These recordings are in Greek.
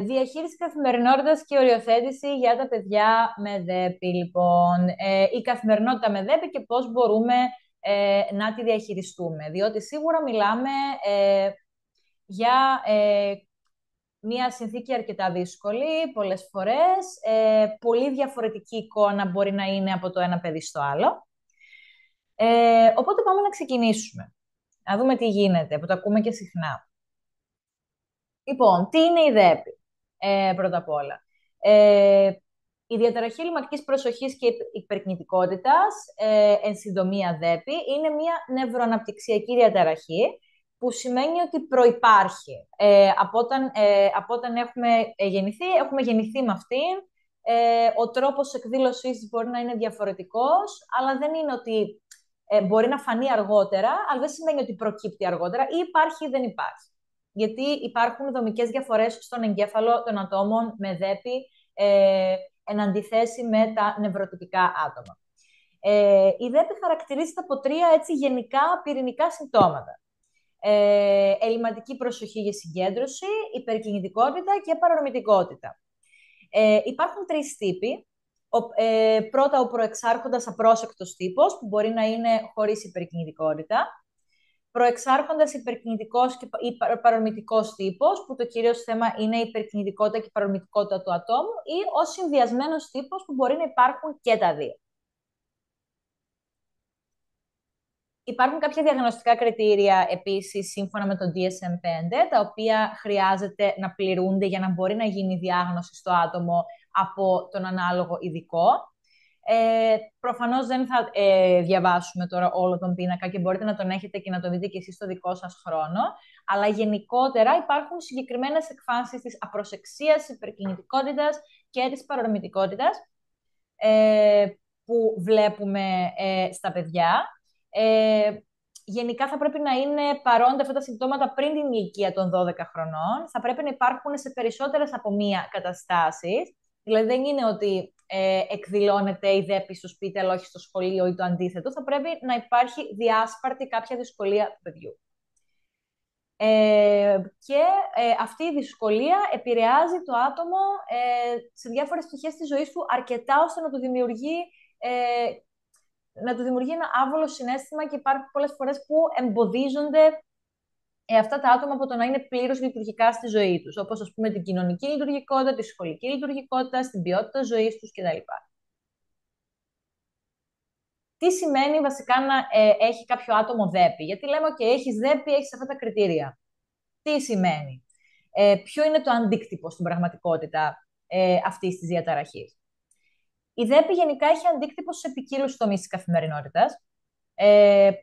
Διαχείριση καθημερινότητας και οριοθέτηση για τα παιδιά με ΔΕΠΗ, λοιπόν. Η καθημερινότητα με ΔΕΠΗ και πώς μπορούμε να τη διαχειριστούμε. Διότι σίγουρα μιλάμε για μια συνθήκη αρκετά δύσκολη, πολλές φορές. Πολύ διαφορετική εικόνα μπορεί να είναι από το ένα παιδί στο άλλο. Οπότε πάμε να ξεκινήσουμε. Να δούμε τι γίνεται, που το ακούμε και συχνά. Λοιπόν, τι είναι η ΔΕΠΗ, πρώτα απ' όλα. Η διαταραχή ελλειμματικής προσοχής και υπερκινητικότητας, εν συντομία ΔΕΠΗ, είναι μια νευροαναπτυξιακή διαταραχή που σημαίνει ότι προϋπάρχει. Από όταν έχουμε γεννηθεί με αυτήν, ο τρόπος εκδήλωσής της μπορεί να είναι διαφορετικός, αλλά δεν είναι ότι μπορεί να φανεί αργότερα, αλλά δεν σημαίνει ότι προκύπτει αργότερα ή υπάρχει ή δεν υπάρχει. Γιατί υπάρχουν δομικές διαφορές στον εγκέφαλο των ατόμων με ΔΕΠΗ, εν αντιθέσει με τα νευροτυπικά άτομα. Η ΔΕΠΗ χαρακτηρίζεται από τρία γενικά πυρηνικά συμπτώματα. Ελλειμματική προσοχή για συγκέντρωση, υπερκινητικότητα και παρορμητικότητα. Υπάρχουν τρεις τύποι. Πρώτα, ο προεξάρχοντας απρόσεκτος τύπος, που μπορεί να είναι χωρίς υπερκινητικότητα. Προεξάρχοντας υπερκινητικός ή παρορμητικός τύπος, που το κυρίως θέμα είναι η υπερκινητικότητα και η παρορμητικότητα του ατόμου, ή ο συνδυασμένος τύπος, που μπορεί να υπάρχουν και τα δύο. Υπάρχουν κάποια διαγνωστικά κριτήρια επίσης, σύμφωνα με το DSM-5, τα οποία χρειάζεται να πληρούνται για να μπορεί να γίνει διάγνωση στο άτομο από τον ανάλογο ειδικό. Προφανώς δεν θα διαβάσουμε τώρα όλο τον πίνακα και μπορείτε να τον έχετε και να το δείτε και εσείς στο δικό σας χρόνο, αλλά γενικότερα υπάρχουν συγκεκριμένες εκφάνσεις της απροσεξίας, υπερκινητικότητας και της παρορμητικότητας που βλέπουμε στα παιδιά. Γενικά θα πρέπει να είναι παρόντα αυτά τα συμπτώματα πριν την ηλικία των 12 χρονών. Θα πρέπει να υπάρχουν σε περισσότερες από μία καταστάσεις. Δηλαδή δεν είναι ότι εκδηλώνεται η ΔΕΠΗ στο σπίτι αλλά όχι στο σχολείο ή το αντίθετο. Θα πρέπει να υπάρχει διάσπαρτη κάποια δυσκολία του παιδιού. Και αυτή η δυσκολία επηρεάζει το άτομο σε διάφορες πτυχές της ζωής του αρκετά ώστε να του δημιουργεί ένα άβολο συναίσθημα και υπάρχουν πολλές φορές που εμποδίζονται αυτά τα άτομα από το να είναι πλήρως λειτουργικά στη ζωή τους, όπως ας πούμε την κοινωνική λειτουργικότητα, τη σχολική λειτουργικότητα, στην ποιότητα ζωής τους κτλ. Τι σημαίνει βασικά να έχει κάποιο άτομο ΔΕΠΗ? Γιατί λέμε ότι έχεις ΔΕΠΗ, έχεις αυτά τα κριτήρια. Τι σημαίνει? Ποιο είναι το αντίκτυπο στην πραγματικότητα αυτής της διαταραχής? Η ΔΕΠΗ γενικά έχει αντίκτυπο σε ποικίλους τομείς της καθημερινότητας.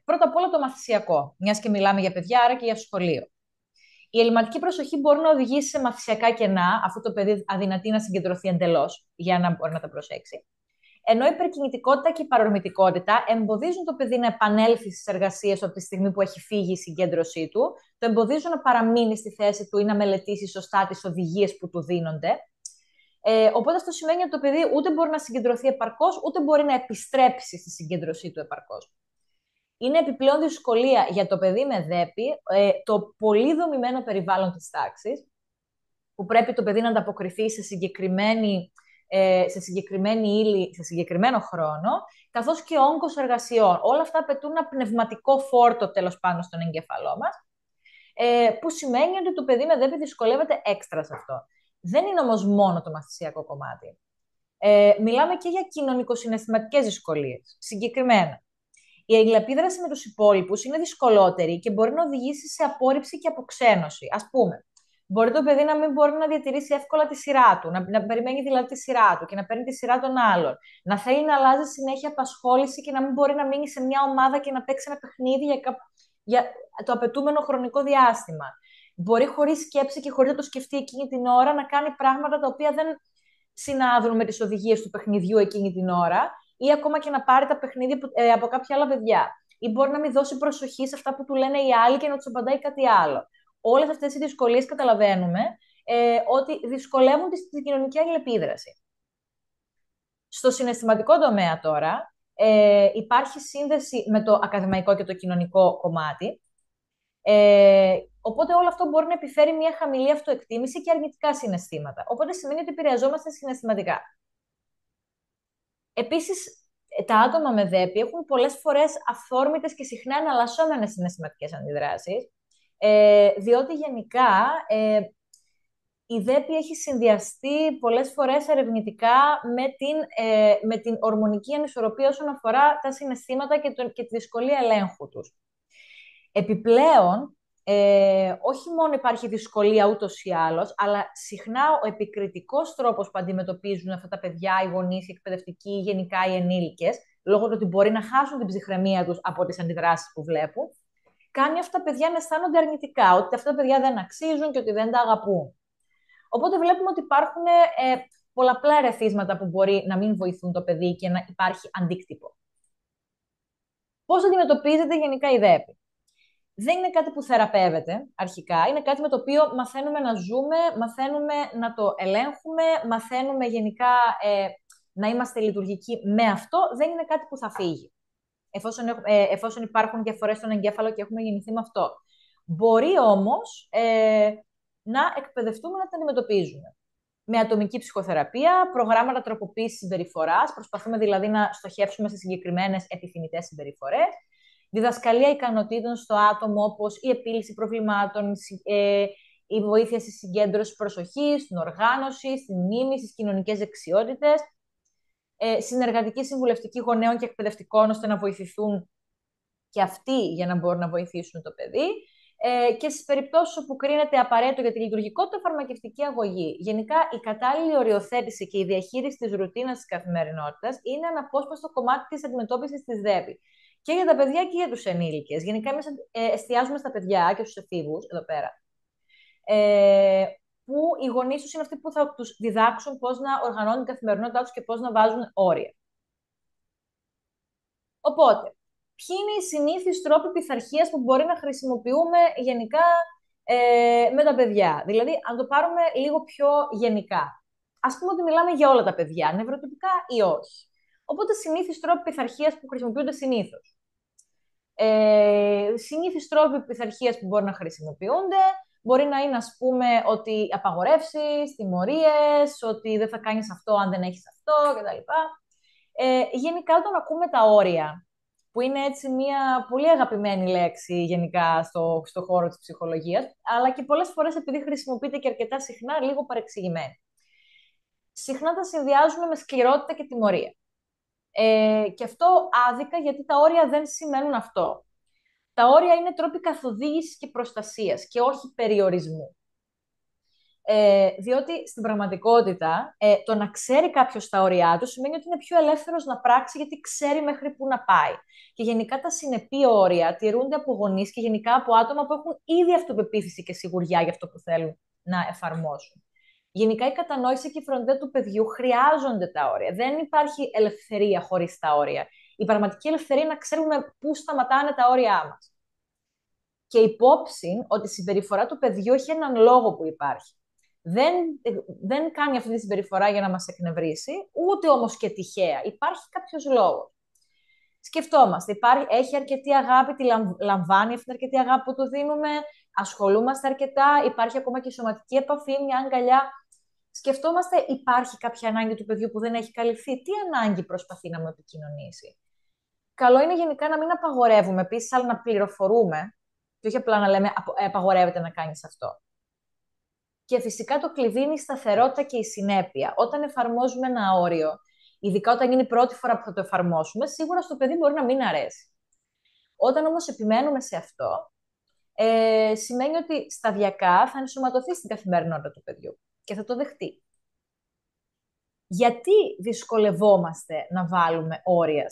Πρώτα απ' όλα το μαθησιακό, μιας και μιλάμε για παιδιά, άρα και για σχολείο. Η ελλειμματική προσοχή μπορεί να οδηγήσει σε μαθησιακά κενά, αφού το παιδί αδυνατεί να συγκεντρωθεί εντελώς για να μπορεί να τα προσέξει. Ενώ η υπερκινητικότητα και η παρορμητικότητα εμποδίζουν το παιδί να επανέλθει στις εργασίες από τη στιγμή που έχει φύγει η συγκέντρωσή του, το εμποδίζουν να παραμείνει στη θέση του ή να μελετήσει σωστά τις οδηγίες που του δίνονται. Οπότε αυτό σημαίνει ότι το παιδί ούτε μπορεί να συγκεντρωθεί επαρκώς, ούτε μπορεί να επιστρέψει στη συγκέντρωσή του επαρκώς. Είναι επιπλέον δυσκολία για το παιδί με ΔΕΠΗ το πολύ δομημένο περιβάλλον της τάξης, που πρέπει το παιδί να ανταποκριθεί σε συγκεκριμένη ύλη, σε συγκεκριμένο χρόνο, καθώς και όγκος εργασιών. Όλα αυτά απαιτούν ένα πνευματικό φόρτο τέλος πάντων στον εγκέφαλό μας, που σημαίνει ότι το παιδί με ΔΕΠΗ δυσκολεύεται έξτρα σε αυτό. Δεν είναι όμως μόνο το μαθησιακό κομμάτι. Μιλάμε και για κοινωνικοσυναισθηματικές δυσκολίες. Συγκεκριμένα, η αλληλεπίδραση με τους υπόλοιπους είναι δυσκολότερη και μπορεί να οδηγήσει σε απόρριψη και αποξένωση. Ας πούμε, μπορεί το παιδί να μην μπορεί να διατηρήσει εύκολα τη σειρά του, να περιμένει δηλαδή τη σειρά του και να παίρνει τη σειρά των άλλων. Να θέλει να αλλάζει συνέχεια απασχόληση και να μην μπορεί να μείνει σε μια ομάδα και να παίξει ένα παιχνίδι για το απαιτούμενο χρονικό διάστημα. Μπορεί χωρίς σκέψη και χωρίς να το σκεφτεί εκείνη την ώρα να κάνει πράγματα τα οποία δεν συνάδουν με τις οδηγίες του παιχνιδιού εκείνη την ώρα, ή ακόμα και να πάρει τα παιχνίδια από κάποια άλλα παιδιά. Ή μπορεί να μην δώσει προσοχή σε αυτά που του λένε οι άλλοι και να του απαντάει κάτι άλλο. Όλες αυτές οι δυσκολίες καταλαβαίνουμε ότι δυσκολεύουν τη κοινωνική αλληλεπίδραση. Στο συναισθηματικό τομέα τώρα υπάρχει σύνδεση με το ακαδημαϊκό και το κοινωνικό κομμάτι. Οπότε όλο αυτό μπορεί να επιφέρει μια χαμηλή αυτοεκτίμηση και αρνητικά συναισθήματα. Οπότε σημαίνει ότι επηρεαζόμαστε συναισθηματικά. Επίσης, τα άτομα με ΔΕΠΗ έχουν πολλές φορές αυθόρμητες και συχνά εναλλασσόμενες συναισθηματικές αντιδράσεις, διότι γενικά η ΔΕΠΗ έχει συνδυαστεί πολλές φορές ερευνητικά με την ορμονική ανισορροπία όσον αφορά τα συναισθήματα και τη δυσκολία ελέγχου τους. Επιπλέον, όχι μόνο υπάρχει δυσκολία ούτως ή άλλως, αλλά συχνά ο επικριτικός τρόπος που αντιμετωπίζουν αυτά τα παιδιά, οι γονείς, οι εκπαιδευτικοί, γενικά οι ενήλικες, λόγω του ότι μπορεί να χάσουν την ψυχραιμία τους από τις αντιδράσεις που βλέπουν, κάνει αυτά τα παιδιά να αισθάνονται αρνητικά, ότι αυτά τα παιδιά δεν αξίζουν και ότι δεν τα αγαπούν. Οπότε βλέπουμε ότι υπάρχουν πολλαπλά ερεθίσματα που μπορεί να μην βοηθούν το παιδί και να υπάρχει αντίκτυπο. Πώς αντιμετωπίζεται γενικά η ΔΕΠΗ? Δεν είναι κάτι που θεραπεύεται αρχικά, είναι κάτι με το οποίο μαθαίνουμε να ζούμε, μαθαίνουμε να το ελέγχουμε, μαθαίνουμε γενικά να είμαστε λειτουργικοί με αυτό, δεν είναι κάτι που θα φύγει, εφόσον υπάρχουν διαφορές στον εγκέφαλο και έχουμε γεννηθεί με αυτό. Μπορεί όμως να εκπαιδευτούμε να τα αντιμετωπίζουμε. Με ατομική ψυχοθεραπεία, προγράμματα τροποποίησης συμπεριφοράς, προσπαθούμε δηλαδή να στοχεύσουμε σε συγκεκριμένες επιθυμητές συμπεριφορές, διδασκαλία ικανοτήτων στο άτομο, όπως η επίλυση προβλημάτων, η βοήθεια στη συγκέντρωση προσοχής, στην οργάνωση, στην μνήμη, στις κοινωνικές δεξιότητες, συνεργατική συμβουλευτική γονέων και εκπαιδευτικών, ώστε να βοηθηθούν και αυτοί για να μπορούν να βοηθήσουν το παιδί, και στις περιπτώσεις όπου κρίνεται απαραίτητο για τη λειτουργικότητα φαρμακευτική αγωγή. Γενικά, η κατάλληλη οριοθέτηση και η διαχείριση της ρουτίνας της καθημερινότητας είναι αναπόσπαστο κομμάτι της αντιμετώπισης της ΔΕΠΗ. Και για τα παιδιά και για τους ενήλικες. Γενικά, εμείς εστιάζουμε στα παιδιά και στους εφήβους, εδώ πέρα, που οι γονείς τους είναι αυτοί που θα τους διδάξουν πώς να οργανώνουν την καθημερινότητά τους και πώς να βάζουν όρια. Οπότε, ποιοι είναι οι συνήθεις τρόποι πειθαρχίας που μπορεί να χρησιμοποιούμε γενικά με τα παιδιά? Δηλαδή, αν το πάρουμε λίγο πιο γενικά. Ας πούμε ότι μιλάμε για όλα τα παιδιά, νευροτυπικά ή όχι. Οπότε, συνήθεις τρόποι πειθαρχίας που χρησιμοποιούνται συνήθως. Συνήθεις τρόποι πειθαρχίας που μπορεί να χρησιμοποιούνται μπορεί να είναι, ας πούμε, ότι απαγορεύσεις, τιμωρίες, ότι δεν θα κάνεις αυτό αν δεν έχεις αυτό κτλ. Γενικά, όταν ακούμε τα όρια, που είναι έτσι μια πολύ αγαπημένη λέξη γενικά στο χώρο της ψυχολογίας, αλλά και πολλές φορές επειδή χρησιμοποιείται και αρκετά συχνά, λίγο παρεξηγημένη. Συχνά τα συνδυάζουμε με σκληρότητα και τιμωρία. Και αυτό άδικα, γιατί τα όρια δεν σημαίνουν αυτό. Τα όρια είναι τρόποι καθοδήγησης και προστασίας και όχι περιορισμού. Διότι στην πραγματικότητα το να ξέρει κάποιος τα όρια του σημαίνει ότι είναι πιο ελεύθερος να πράξει, γιατί ξέρει μέχρι πού να πάει. Και γενικά τα συνεπή όρια τηρούνται από γονείς και γενικά από άτομα που έχουν ήδη αυτοπεποίθηση και σιγουριά για αυτό που θέλουν να εφαρμόσουν. Γενικά η κατανόηση και η φροντίδα του παιδιού χρειάζονται τα όρια. Δεν υπάρχει ελευθερία χωρίς τα όρια. Η πραγματική ελευθερία είναι να ξέρουμε πού σταματάνε τα όρια μας. Και υπόψη ότι η συμπεριφορά του παιδιού έχει έναν λόγο που υπάρχει. Δεν κάνει αυτή τη συμπεριφορά για να μας εκνευρίσει, ούτε όμως και τυχαία. Υπάρχει κάποιος λόγος. Σκεφτόμαστε, έχει αρκετή αγάπη, τη λαμβάνει αυτή την αρκετή αγάπη που του δίνουμε, ασχολούμαστε αρκετά, υπάρχει ακόμα και σωματική επαφή, μια αγκαλιά. Σκεφτόμαστε, υπάρχει κάποια ανάγκη του παιδιού που δεν έχει καλυφθεί, τι ανάγκη προσπαθεί να μου επικοινωνήσει. Καλό είναι γενικά να μην απαγορεύουμε επίσης, αλλά να πληροφορούμε, και όχι απλά να λέμε απαγορεύεται να κάνεις αυτό. Και φυσικά το κλειδί είναι η σταθερότητα και η συνέπεια. Όταν εφαρμόζουμε ένα όριο, ειδικά όταν είναι η πρώτη φορά που θα το εφαρμόσουμε, σίγουρα στο παιδί μπορεί να μην αρέσει. Όταν όμως επιμένουμε σε αυτό, σημαίνει ότι σταδιακά θα ενσωματωθεί στην καθημερινότητα του παιδιού και θα το δεχτεί. Γιατί δυσκολευόμαστε να βάλουμε όρια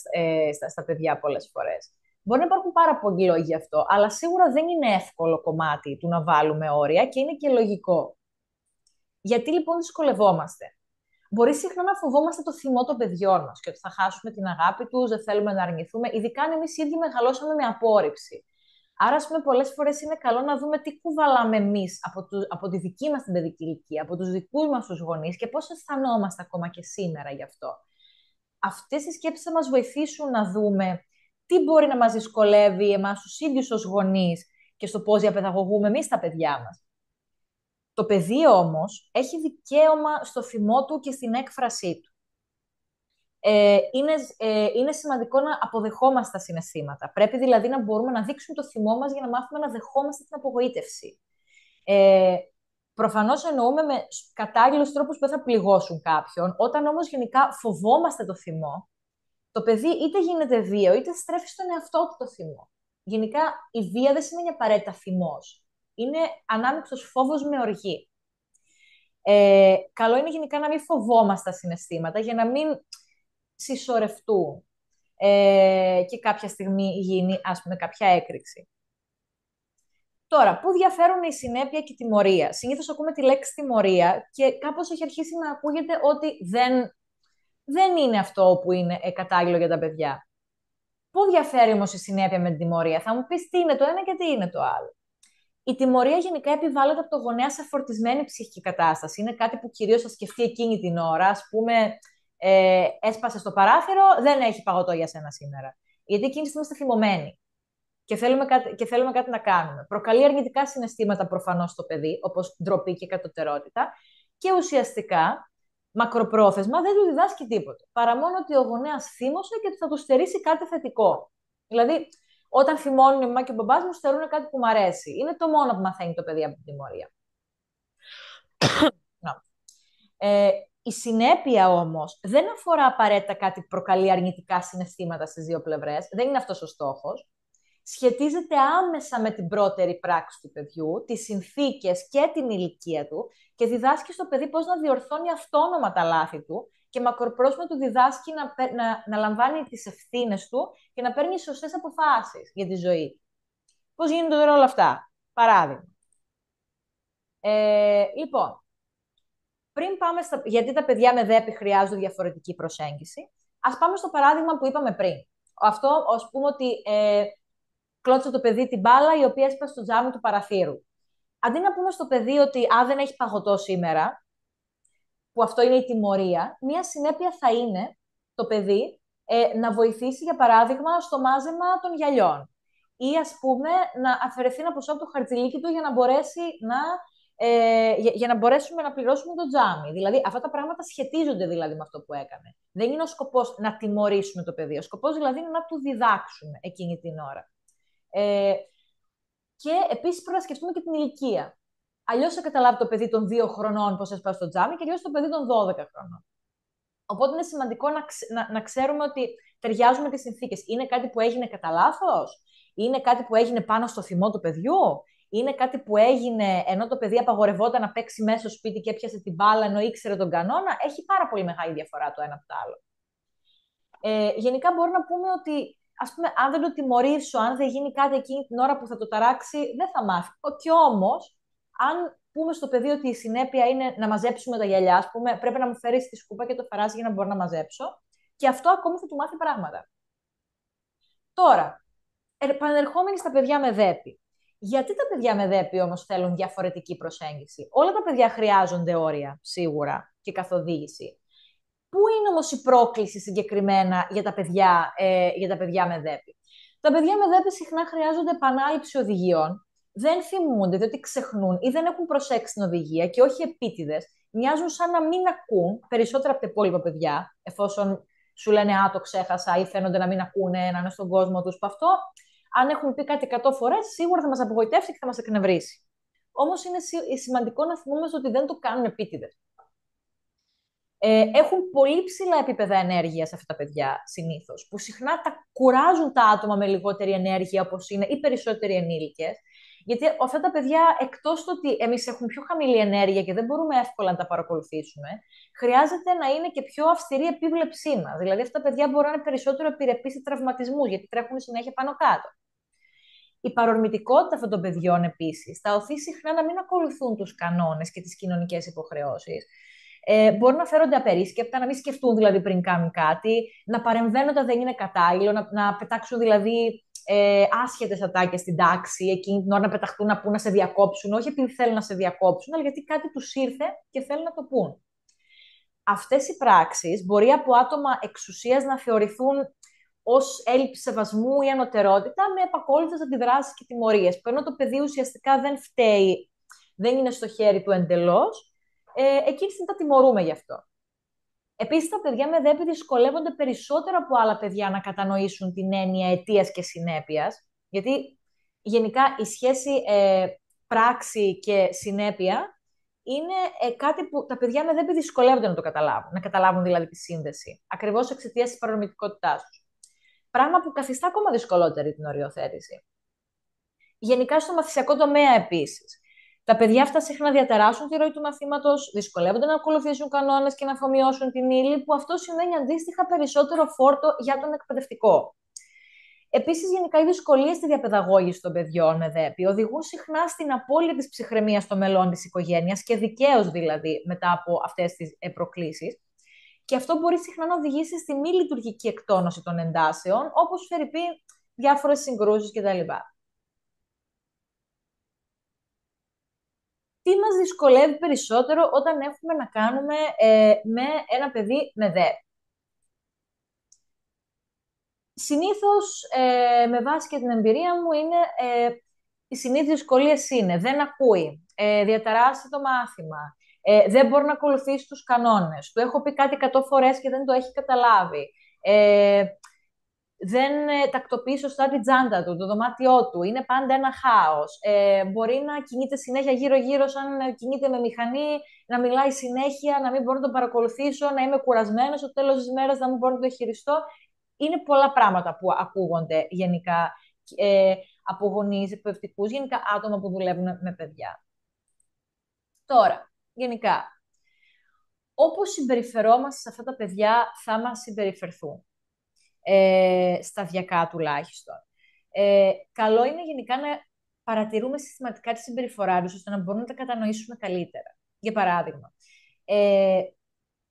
στα παιδιά πολλές φορές? Μπορεί να υπάρχουν πάρα πολλοί λόγοι γι' αυτό, αλλά σίγουρα δεν είναι εύκολο κομμάτι του να βάλουμε όρια και είναι και λογικό. Γιατί λοιπόν δυσκολευόμαστε? Μπορεί συχνά να φοβόμαστε το θυμό των παιδιών μας και ότι θα χάσουμε την αγάπη τους, δεν θέλουμε να αρνηθούμε, ειδικά αν εμείς οι ίδιοι μεγαλώσαμε με απόρριψη. Άρα, ας πούμε, πολλές φορές είναι καλό να δούμε τι κουβαλάμε εμείς από τη δική μας την παιδική ηλικία, από τους δικούς μας τους γονείς και πώς αισθανόμαστε ακόμα και σήμερα γι' αυτό. Αυτές οι σκέψεις θα μας βοηθήσουν να δούμε τι μπορεί να μας δυσκολεύει εμάς τους ίδιους ως γονείς και στο πώς διαπαιδαγωγούμε εμείς τα παιδιά μας. Το παιδί όμως έχει δικαίωμα στο θυμό του και στην έκφρασή του. Είναι σημαντικό να αποδεχόμαστε τα συναισθήματα. Πρέπει δηλαδή να μπορούμε να δείξουμε το θυμό μας για να μάθουμε να δεχόμαστε την απογοήτευση. Προφανώς εννοούμε με κατάλληλους τρόπους που δεν θα πληγώσουν κάποιον. Όταν όμως γενικά φοβόμαστε το θυμό, το παιδί είτε γίνεται βίαιο, είτε στρέφει στον εαυτό του το θυμό. Γενικά, η βία δεν σημαίνει απαραίτητα θυμός. Είναι ανάμεικτος φόβος με οργή. Καλό είναι γενικά να μην φοβόμαστε τα συναισθήματα για να μην συσσωρευτούν και κάποια στιγμή γίνει, ας πούμε, κάποια έκρηξη. Τώρα, πού διαφέρουν η συνέπεια και η τιμωρία? Συνήθως ακούμε τη λέξη τιμωρία και κάπως έχει αρχίσει να ακούγεται ότι δεν είναι αυτό που είναι κατάλληλο για τα παιδιά. Πού διαφέρει όμως η συνέπεια με την τιμωρία? Θα μου πεις τι είναι το ένα και τι είναι το άλλο. Η τιμωρία γενικά επιβάλλεται από το γονέα σε φορτισμένη ψυχική κατάσταση. Είναι κάτι που κυρίως θα σκεφτεί εκείνη την ώρα. Ας πούμε, έσπασε στο παράθυρο, δεν έχει παγωτό για σένα σήμερα. Γιατί εκείνη τη στιγμή είστε θυμωμένοι και θέλουμε κάτι να κάνουμε. Προκαλεί αρνητικά συναισθήματα προφανώς στο παιδί, όπως ντροπή και κατωτερότητα, και ουσιαστικά, μακροπρόθεσμα, δεν του διδάσκει τίποτα. Παρά μόνο ότι ο γονέας θύμωσε και ότι θα του στερήσει κάτι θετικό. Δηλαδή, όταν θυμώνουν η μαμά και ο μπαμπάς μου, στερούν κάτι που μου αρέσει. Είναι το μόνο που μαθαίνει το παιδί από την τιμωρία. Η συνέπεια όμως δεν αφορά απαραίτητα κάτι που προκαλεί αρνητικά συναισθήματα στις δύο πλευρές. Δεν είναι αυτός ο στόχος. Σχετίζεται άμεσα με την πρώτερη πράξη του παιδιού, τις συνθήκες και την ηλικία του και διδάσκει στο παιδί πώς να διορθώνει αυτόνομα τα λάθη του και μακροπρόθεσμα του διδάσκει να λαμβάνει τις ευθύνες του και να παίρνει σωστές αποφάσεις για τη ζωή του. Πώς γίνονται τώρα όλα αυτά? Παράδειγμα. Λοιπόν, πριν πάμε γιατί τα παιδιά με ΔΕΠΗ χρειάζονται διαφορετική προσέγγιση, ας πάμε στο παράδειγμα που είπαμε πριν. Αυτό, ας πούμε ότι κλώτσε το παιδί την μπάλα η οποία έσπασε στο τζάμι του παραθύρου. Αντί να πούμε στο παιδί ότι δεν έχει παγωτό σήμερα, που αυτό είναι η τιμωρία, μία συνέπεια θα είναι το παιδί να βοηθήσει, για παράδειγμα, στο μάζεμα των γυαλιών. Ή, ας πούμε, να αφαιρεθεί ένα ποσό από το χαρτζηλίκι του για να μπορέσει για να μπορέσουμε να πληρώσουμε το τζάμι. Δηλαδή, αυτά τα πράγματα σχετίζονται δηλαδή με αυτό που έκανε. Δεν είναι ο σκοπός να τιμωρήσουμε το παιδί. Ο σκοπός δηλαδή είναι να του διδάξουμε εκείνη την ώρα. Και επίσης πρέπει να σκεφτούμε και την ηλικία. Αλλιώς θα καταλάβει το παιδί των 2 χρονών πώς έσπασε το τζάμι και αλλιώς το παιδί των 12 χρονών. Οπότε είναι σημαντικό να ξέρουμε ότι ταιριάζουμε τις συνθήκες. Είναι κάτι που έγινε κατά λάθος? Είναι κάτι που έγινε πάνω στο θυμό του παιδιού? Είναι κάτι που έγινε ενώ το παιδί απαγορευόταν να παίξει μέσα στο σπίτι και έπιασε την μπάλα ενώ ήξερε τον κανόνα? Έχει πάρα πολύ μεγάλη διαφορά το ένα από το άλλο. Γενικά μπορούμε να πούμε ότι, ας πούμε, αν δεν το τιμωρήσω, αν δεν γίνει κάτι εκείνη την ώρα που θα το ταράξει, δεν θα μάθει. Και όμως, αν πούμε στο παιδί ότι η συνέπεια είναι να μαζέψουμε τα γυαλιά, ας πούμε, πρέπει να μου φέρεις τη σκούπα και το φαράζι για να μπορώ να μαζέψω, και αυτό ακόμη θα του μάθει πράγματα. Τώρα, επανερχόμενοι στα παιδιά με ΔΕΠΗ. Γιατί τα παιδιά με ΔΕΠΗ όμως θέλουν διαφορετική προσέγγιση? Όλα τα παιδιά χρειάζονται όρια, σίγουρα, και καθοδήγηση. Πού είναι όμως η πρόκληση συγκεκριμένα για τα παιδιά με ΔΕΠΗ? Τα παιδιά με ΔΕΠΗ συχνά χρειάζονται επανάληψη οδηγιών, δεν θυμούνται διότι ξεχνούν ή δεν έχουν προσέξει την οδηγία και όχι επίτηδες, μοιάζουν σαν να μην ακούν περισσότερα από τα υπόλοιπα παιδιά, εφόσον σου λένε το ξέχασα ή φαίνονται να μην ακούνε, να είναι στον κόσμο τους. Που αυτό, αν έχουν πει κάτι 100 φορές, σίγουρα θα μας απογοητεύσει και θα μας εκνευρίσει. Όμως είναι σημαντικό να θυμόμαστε ότι δεν το κάνουν επίτηδες. Έχουν πολύ ψηλά επίπεδα ενέργειας αυτά τα παιδιά συνήθως, που συχνά τα κουράζουν τα άτομα με λιγότερη ενέργεια, όπως είναι οι περισσότεροι ενήλικες. Γιατί αυτά τα παιδιά, εκτός του ότι εμείς έχουμε πιο χαμηλή ενέργεια και δεν μπορούμε εύκολα να τα παρακολουθήσουμε, χρειάζεται να είναι και πιο αυστηρή επίβλεψή μας. Δηλαδή, αυτά τα παιδιά μπορούν να είναι περισσότερο επιρρεπείς σε τραυματισμούς, γιατί τρέχουν συνέχεια πάνω κάτω. Η παρορμητικότητα αυτών των παιδιών επίσης τα οθεί συχνά να μην ακολουθούν τους κανόνες και τις κοινωνικές υποχρεώσεις. Μπορούν να φέρονται απερίσκεπτα, να μην σκεφτούν δηλαδή πριν κάνουν κάτι, να παρεμβαίνουν όταν δεν είναι κατάλληλο, να πετάξουν δηλαδή άσχετες ατάκες στην τάξη, εκείνη την ώρα να πεταχτούν να πούν να σε διακόψουν, όχι επειδή θέλουν να σε διακόψουν, αλλά γιατί κάτι τους ήρθε και θέλουν να το πούν. Αυτές οι πράξεις μπορεί από άτομα εξουσίας να θεωρηθούν ως έλλειψη σεβασμού ή ανωτερότητα με επακόλουθες αντιδράσεις και τιμωρίες. Που ενώ το παιδί ουσιαστικά δεν φταίει, δεν είναι στο χέρι του εντελώς, εκείνη τη στιγμή τα τιμωρούμε γι' αυτό. Επίσης, τα παιδιά με ΔΕΠΗ δυσκολεύονται περισσότερο από άλλα παιδιά να κατανοήσουν την έννοια αιτίας και συνέπειας, γιατί γενικά η σχέση πράξη και συνέπεια είναι κάτι που τα παιδιά με ΔΕΠΗ δυσκολεύονται να το καταλάβουν, να καταλάβουν δηλαδή τη σύνδεση, ακριβώς εξαιτίας της παρορμητικότητάς τους. Πράγμα που καθιστά ακόμα δυσκολότερη την οριοθέτηση. Γενικά στο μαθησιακό τομέα επίσης. Τα παιδιά αυτά συχνά διαταράσσουν τη ροή του μαθήματος, δυσκολεύονται να ακολουθήσουν κανόνες και να αφομοιώσουν την ύλη, που αυτό σημαίνει αντίστοιχα περισσότερο φόρτο για τον εκπαιδευτικό. Επίσης, γενικά, οι δυσκολίες στη διαπαιδαγώγηση των παιδιών με ΔΕΠΗ οδηγούν συχνά στην απώλεια της ψυχραιμίας των μελών της οικογένειας και δικαίως δηλαδή μετά από αυτές τις προκλήσεις. Και αυτό μπορεί συχνά να οδηγήσει στη μη λειτουργική εκτόνωση των εντάσεων, όπως φερειπίν διάφορες συγκρούσεις κτλ. Τι μας δυσκολεύει περισσότερο όταν έχουμε να κάνουμε με ένα παιδί με ΔΕΠ? Συνήθως, με βάση και την εμπειρία μου, οι συνήθεις δυσκολίες είναι δεν ακούει, διαταράσσει το μάθημα, δεν μπορεί να ακολουθήσει τους κανόνες, του έχω πει κάτι 100 φορές και δεν το έχει καταλάβει, δεν τακτοποιεί σωστά την τσάντα του, το δωμάτιό του, είναι πάντα ένα χάος. Μπορεί να κινείται συνέχεια γύρω-γύρω σαν κινείται με μηχανή, να μιλάει συνέχεια, να μην μπορώ να τον παρακολουθήσω, να είμαι κουρασμένος στο τέλος της μέρας, να μην μπορώ να το χειριστώ. Είναι πολλά πράγματα που ακούγονται γενικά από γονείς, εκπαιδευτικούς, γενικά άτομα που δουλεύουν με παιδιά. Τώρα, γενικά, όπως συμπεριφερόμαστε σε αυτά τα παιδιά, θα μας συμπεριφερθούν. Σταδιακά τουλάχιστον. Καλό είναι γενικά να παρατηρούμε συστηματικά τη συμπεριφορά τους, ώστε να μπορούμε να τα κατανοήσουμε καλύτερα. Για παράδειγμα,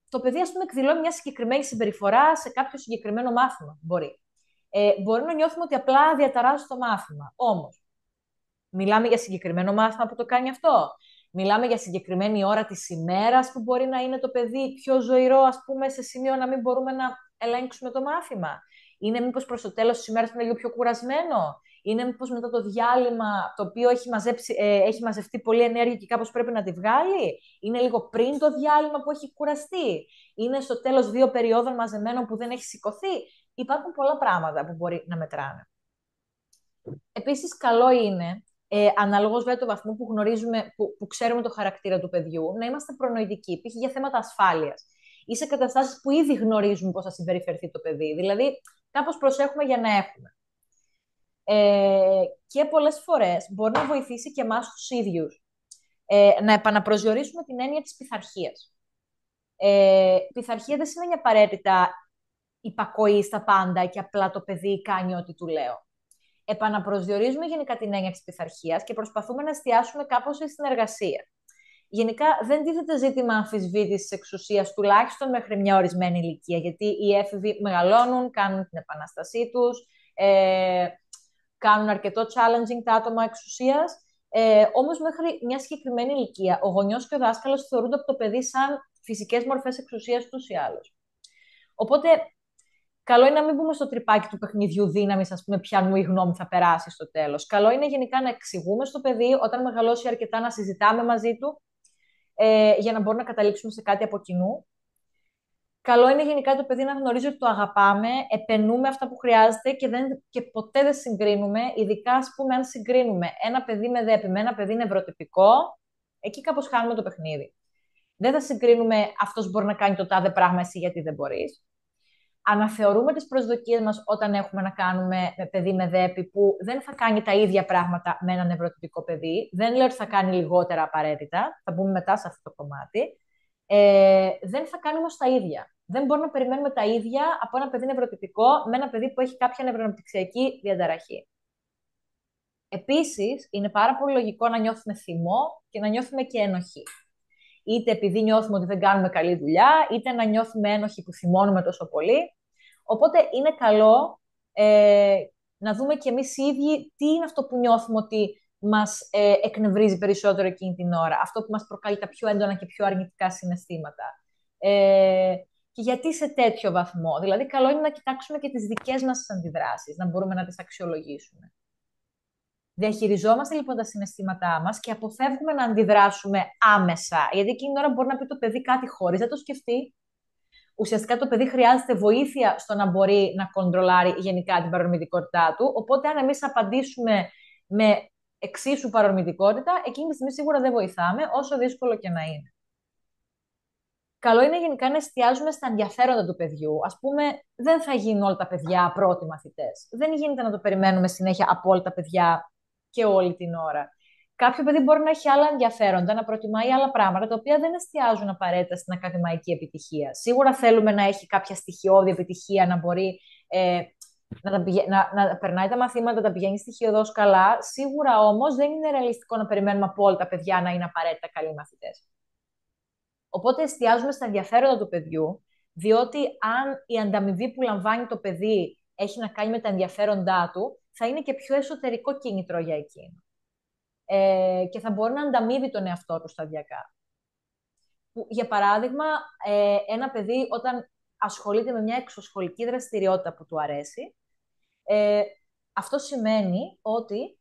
το παιδί, ας πούμε, εκδηλώνει μια συγκεκριμένη συμπεριφορά σε κάποιο συγκεκριμένο μάθημα. Μπορεί να νιώθουμε ότι απλά διαταράσσει το μάθημα. Όμως, μιλάμε για συγκεκριμένο μάθημα που το κάνει αυτό. Μιλάμε για συγκεκριμένη ώρα της ημέρας που μπορεί να είναι το παιδί πιο ζωηρό, ας πούμε, σε σημείο να μην μπορούμε να ελέγξουμε το μάθημα. Είναι μήπως προς το τέλος της ημέρας που είναι λίγο πιο κουρασμένο. Είναι μήπως μετά το διάλειμμα, το οποίο έχει μαζευτεί πολλή ενέργεια και κάπως πρέπει να τη βγάλει. Είναι λίγο πριν το διάλειμμα που έχει κουραστεί. Είναι στο τέλος 2 περιόδων μαζεμένων που δεν έχει σηκωθεί. Υπάρχουν πολλά πράγματα που μπορεί να μετράνε. Επίσης, καλό είναι, αναλόγως βέβαια το βαθμό που γνωρίζουμε, που ξέρουμε το χαρακτήρα του παιδιού, να είμαστε προνοητικοί, π.χ. για θέματα ασφάλειας ή σε καταστάσεις που ήδη γνωρίζουμε πώς θα συμπεριφερθεί το παιδί. Δηλαδή, κάπως προσέχουμε για να έχουμε. Και πολλές φορές μπορεί να βοηθήσει και εμάς τους ίδιους να επαναπροσδιορίσουμε την έννοια της πειθαρχίας. Πειθαρχία δεν σημαίνει απαραίτητα υπακοή στα πάντα και απλά το παιδί κάνει ό,τι του λέω. Επαναπροσδιορίζουμε γενικά την έννοια της πειθαρχίας και προσπαθούμε να εστιάσουμε κάπως στη συνεργασία. Γενικά, δεν τίθεται ζήτημα αμφισβήτησης της εξουσίας, τουλάχιστον μέχρι μια ορισμένη ηλικία, γιατί οι έφηβοι μεγαλώνουν, κάνουν την επανάστασή τους, κάνουν αρκετό challenging τα άτομα εξουσίας. Όμως, μέχρι μια συγκεκριμένη ηλικία, ο γονιός και ο δάσκαλος θεωρούνται από το παιδί σαν φυσικές μορφές εξουσίας τους ή άλλως. Οπότε, καλό είναι να μην μπούμε στο τρυπάκι του παιχνιδιού δύναμης, ας πούμε, ποιανού η γνώμη θα περάσει στο τέλος. Καλό είναι γενικά να εξηγούμε στο παιδί, όταν μεγαλώσει αρκετά, να συζητάμε μαζί του, για να μπορούμε να καταλήξουμε σε κάτι από κοινού. Καλό είναι γενικά το παιδί να γνωρίζει ότι το αγαπάμε, επενούμε αυτά που χρειάζεται και ποτέ δεν συγκρίνουμε, ειδικά, ας πούμε, αν συγκρίνουμε ένα παιδί με ΔΕΠΗ με ένα παιδί νευροτυπικό, εκεί κάπως χάνουμε το παιχνίδι. Δεν θα συγκρίνουμε αυτός μπορεί να κάνει το τάδε πράγμα, εσύ γιατί δεν μπορείς. Αναθεωρούμε τις προσδοκίες μας όταν έχουμε να κάνουμε με παιδί με ΔΕΠΗ που δεν θα κάνει τα ίδια πράγματα με ένα νευροτυπικό παιδί. Δεν λέω ότι θα κάνει λιγότερα απαραίτητα, θα μπούμε μετά σε αυτό το κομμάτι. Δεν θα κάνει όμως τα ίδια. Δεν μπορούμε να περιμένουμε τα ίδια από ένα παιδί νευροτυπικό με ένα παιδί που έχει κάποια νευροαναπτυξιακή διαταραχή. Επίσης, είναι πάρα πολύ λογικό να νιώθουμε θυμό και να νιώθουμε και ενοχή. Είτε επειδή νιώθουμε ότι δεν κάνουμε καλή δουλειά, είτε να νιώθουμε ένοχοι που θυμώνουμε τόσο πολύ. Οπότε είναι καλό να δούμε κι εμείς οι ίδιοι τι είναι αυτό που νιώθουμε ότι μας εκνευρίζει περισσότερο εκείνη την ώρα. Αυτό που μας προκαλεί τα πιο έντονα και πιο αρνητικά συναισθήματα. και γιατί σε τέτοιο βαθμό. Δηλαδή, καλό είναι να κοιτάξουμε και τις δικές μας αντιδράσεις, να μπορούμε να τις αξιολογήσουμε. Διαχειριζόμαστε λοιπόν τα συναισθήματά μας και αποφεύγουμε να αντιδράσουμε άμεσα. Γιατί εκείνη την ώρα μπορεί να πει το παιδί κάτι χωρίς να το σκεφτεί. Ουσιαστικά το παιδί χρειάζεται βοήθεια στο να μπορεί να κοντρολάρει γενικά την παρορμητικότητά του. Οπότε, αν εμείς απαντήσουμε με εξίσου παρορμητικότητα, εκείνη τη στιγμή σίγουρα δεν βοηθάμε, όσο δύσκολο και να είναι. Καλό είναι γενικά να εστιάζουμε στα ενδιαφέροντα του παιδιού. Ας πούμε, δεν θα γίνουν όλα τα παιδιά πρώτοι μαθητές. Δεν γίνεται να το περιμένουμε συνέχεια από όλα τα παιδιά και όλη την ώρα. Κάποιο παιδί μπορεί να έχει άλλα ενδιαφέροντα, να προτιμάει άλλα πράγματα, τα οποία δεν εστιάζουν απαραίτητα στην ακαδημαϊκή επιτυχία. Σίγουρα θέλουμε να έχει κάποια στοιχειώδη επιτυχία, να μπορεί να περνάει τα μαθήματα, τα πηγαίνει στοιχειωδώς καλά. Σίγουρα όμως δεν είναι ρεαλιστικό να περιμένουμε από όλα τα παιδιά να είναι απαραίτητα καλοί μαθητές. Οπότε εστιάζουμε στα ενδιαφέροντα του παιδιού, διότι αν η ανταμοιβή που λαμβάνει το παιδί έχει να κάνει με τα ενδιαφέροντά του, θα είναι και πιο εσωτερικό κίνητρο για εκείνο. Και θα μπορεί να ανταμείβει τον εαυτό του σταδιακά. Για παράδειγμα, ένα παιδί όταν ασχολείται με μια εξωσχολική δραστηριότητα που του αρέσει, αυτό σημαίνει ότι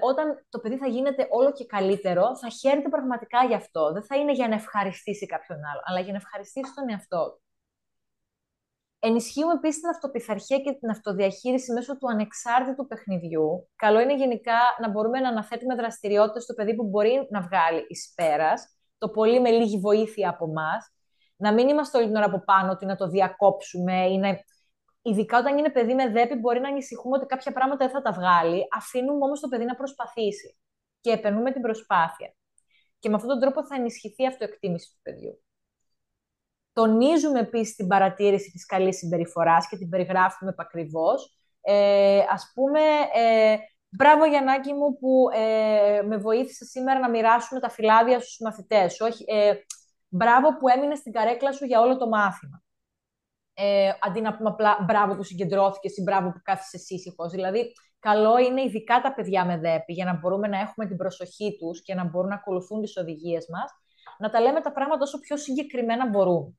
όταν το παιδί θα γίνεται όλο και καλύτερο, θα χαίρεται πραγματικά γι' αυτό. Δεν θα είναι για να ευχαριστήσει κάποιον άλλο, αλλά για να ευχαριστήσει τον εαυτό του. Ενισχύουμε επίσης την αυτοπιθαρχία και την αυτοδιαχείριση μέσω του ανεξάρτητου παιχνιδιού. Καλό είναι γενικά να μπορούμε να αναθέτουμε δραστηριότητες στο παιδί που μπορεί να βγάλει εις πέρας, το πολύ με λίγη βοήθεια από εμάς. Να μην είμαστε όλη την ώρα από πάνω, ότι να το διακόψουμε ή να... Ειδικά όταν είναι παιδί με δέπη, μπορεί να ανησυχούμε ότι κάποια πράγματα δεν θα τα βγάλει. Αφήνουμε όμως το παιδί να προσπαθήσει και επενούμε την προσπάθεια. Και με αυτόν τον τρόπο θα ενισχυθεί η αυτοεκτίμηση του παιδιού. Τονίζουμε επίσης την παρατήρηση της καλής συμπεριφοράς και την περιγράφουμε επακριβώς. Ας πούμε, μπράβο Γιαννάκη μου που με βοήθησε σήμερα να μοιράσουμε τα φυλάδια στους μαθητές. Όχι, μπράβο που έμεινε στην καρέκλα σου για όλο το μάθημα. Αντί να πούμε απλά μπράβο που συγκεντρώθηκες ή μπράβο που κάθισες ήσυχος. Δηλαδή, καλό είναι ειδικά τα παιδιά με δέπη, για να μπορούμε να έχουμε την προσοχή τους και να μπορούν να ακολουθούν τις οδηγίες μας, να τα λέμε τα πράγματα όσο πιο συγκεκριμένα μπορούν.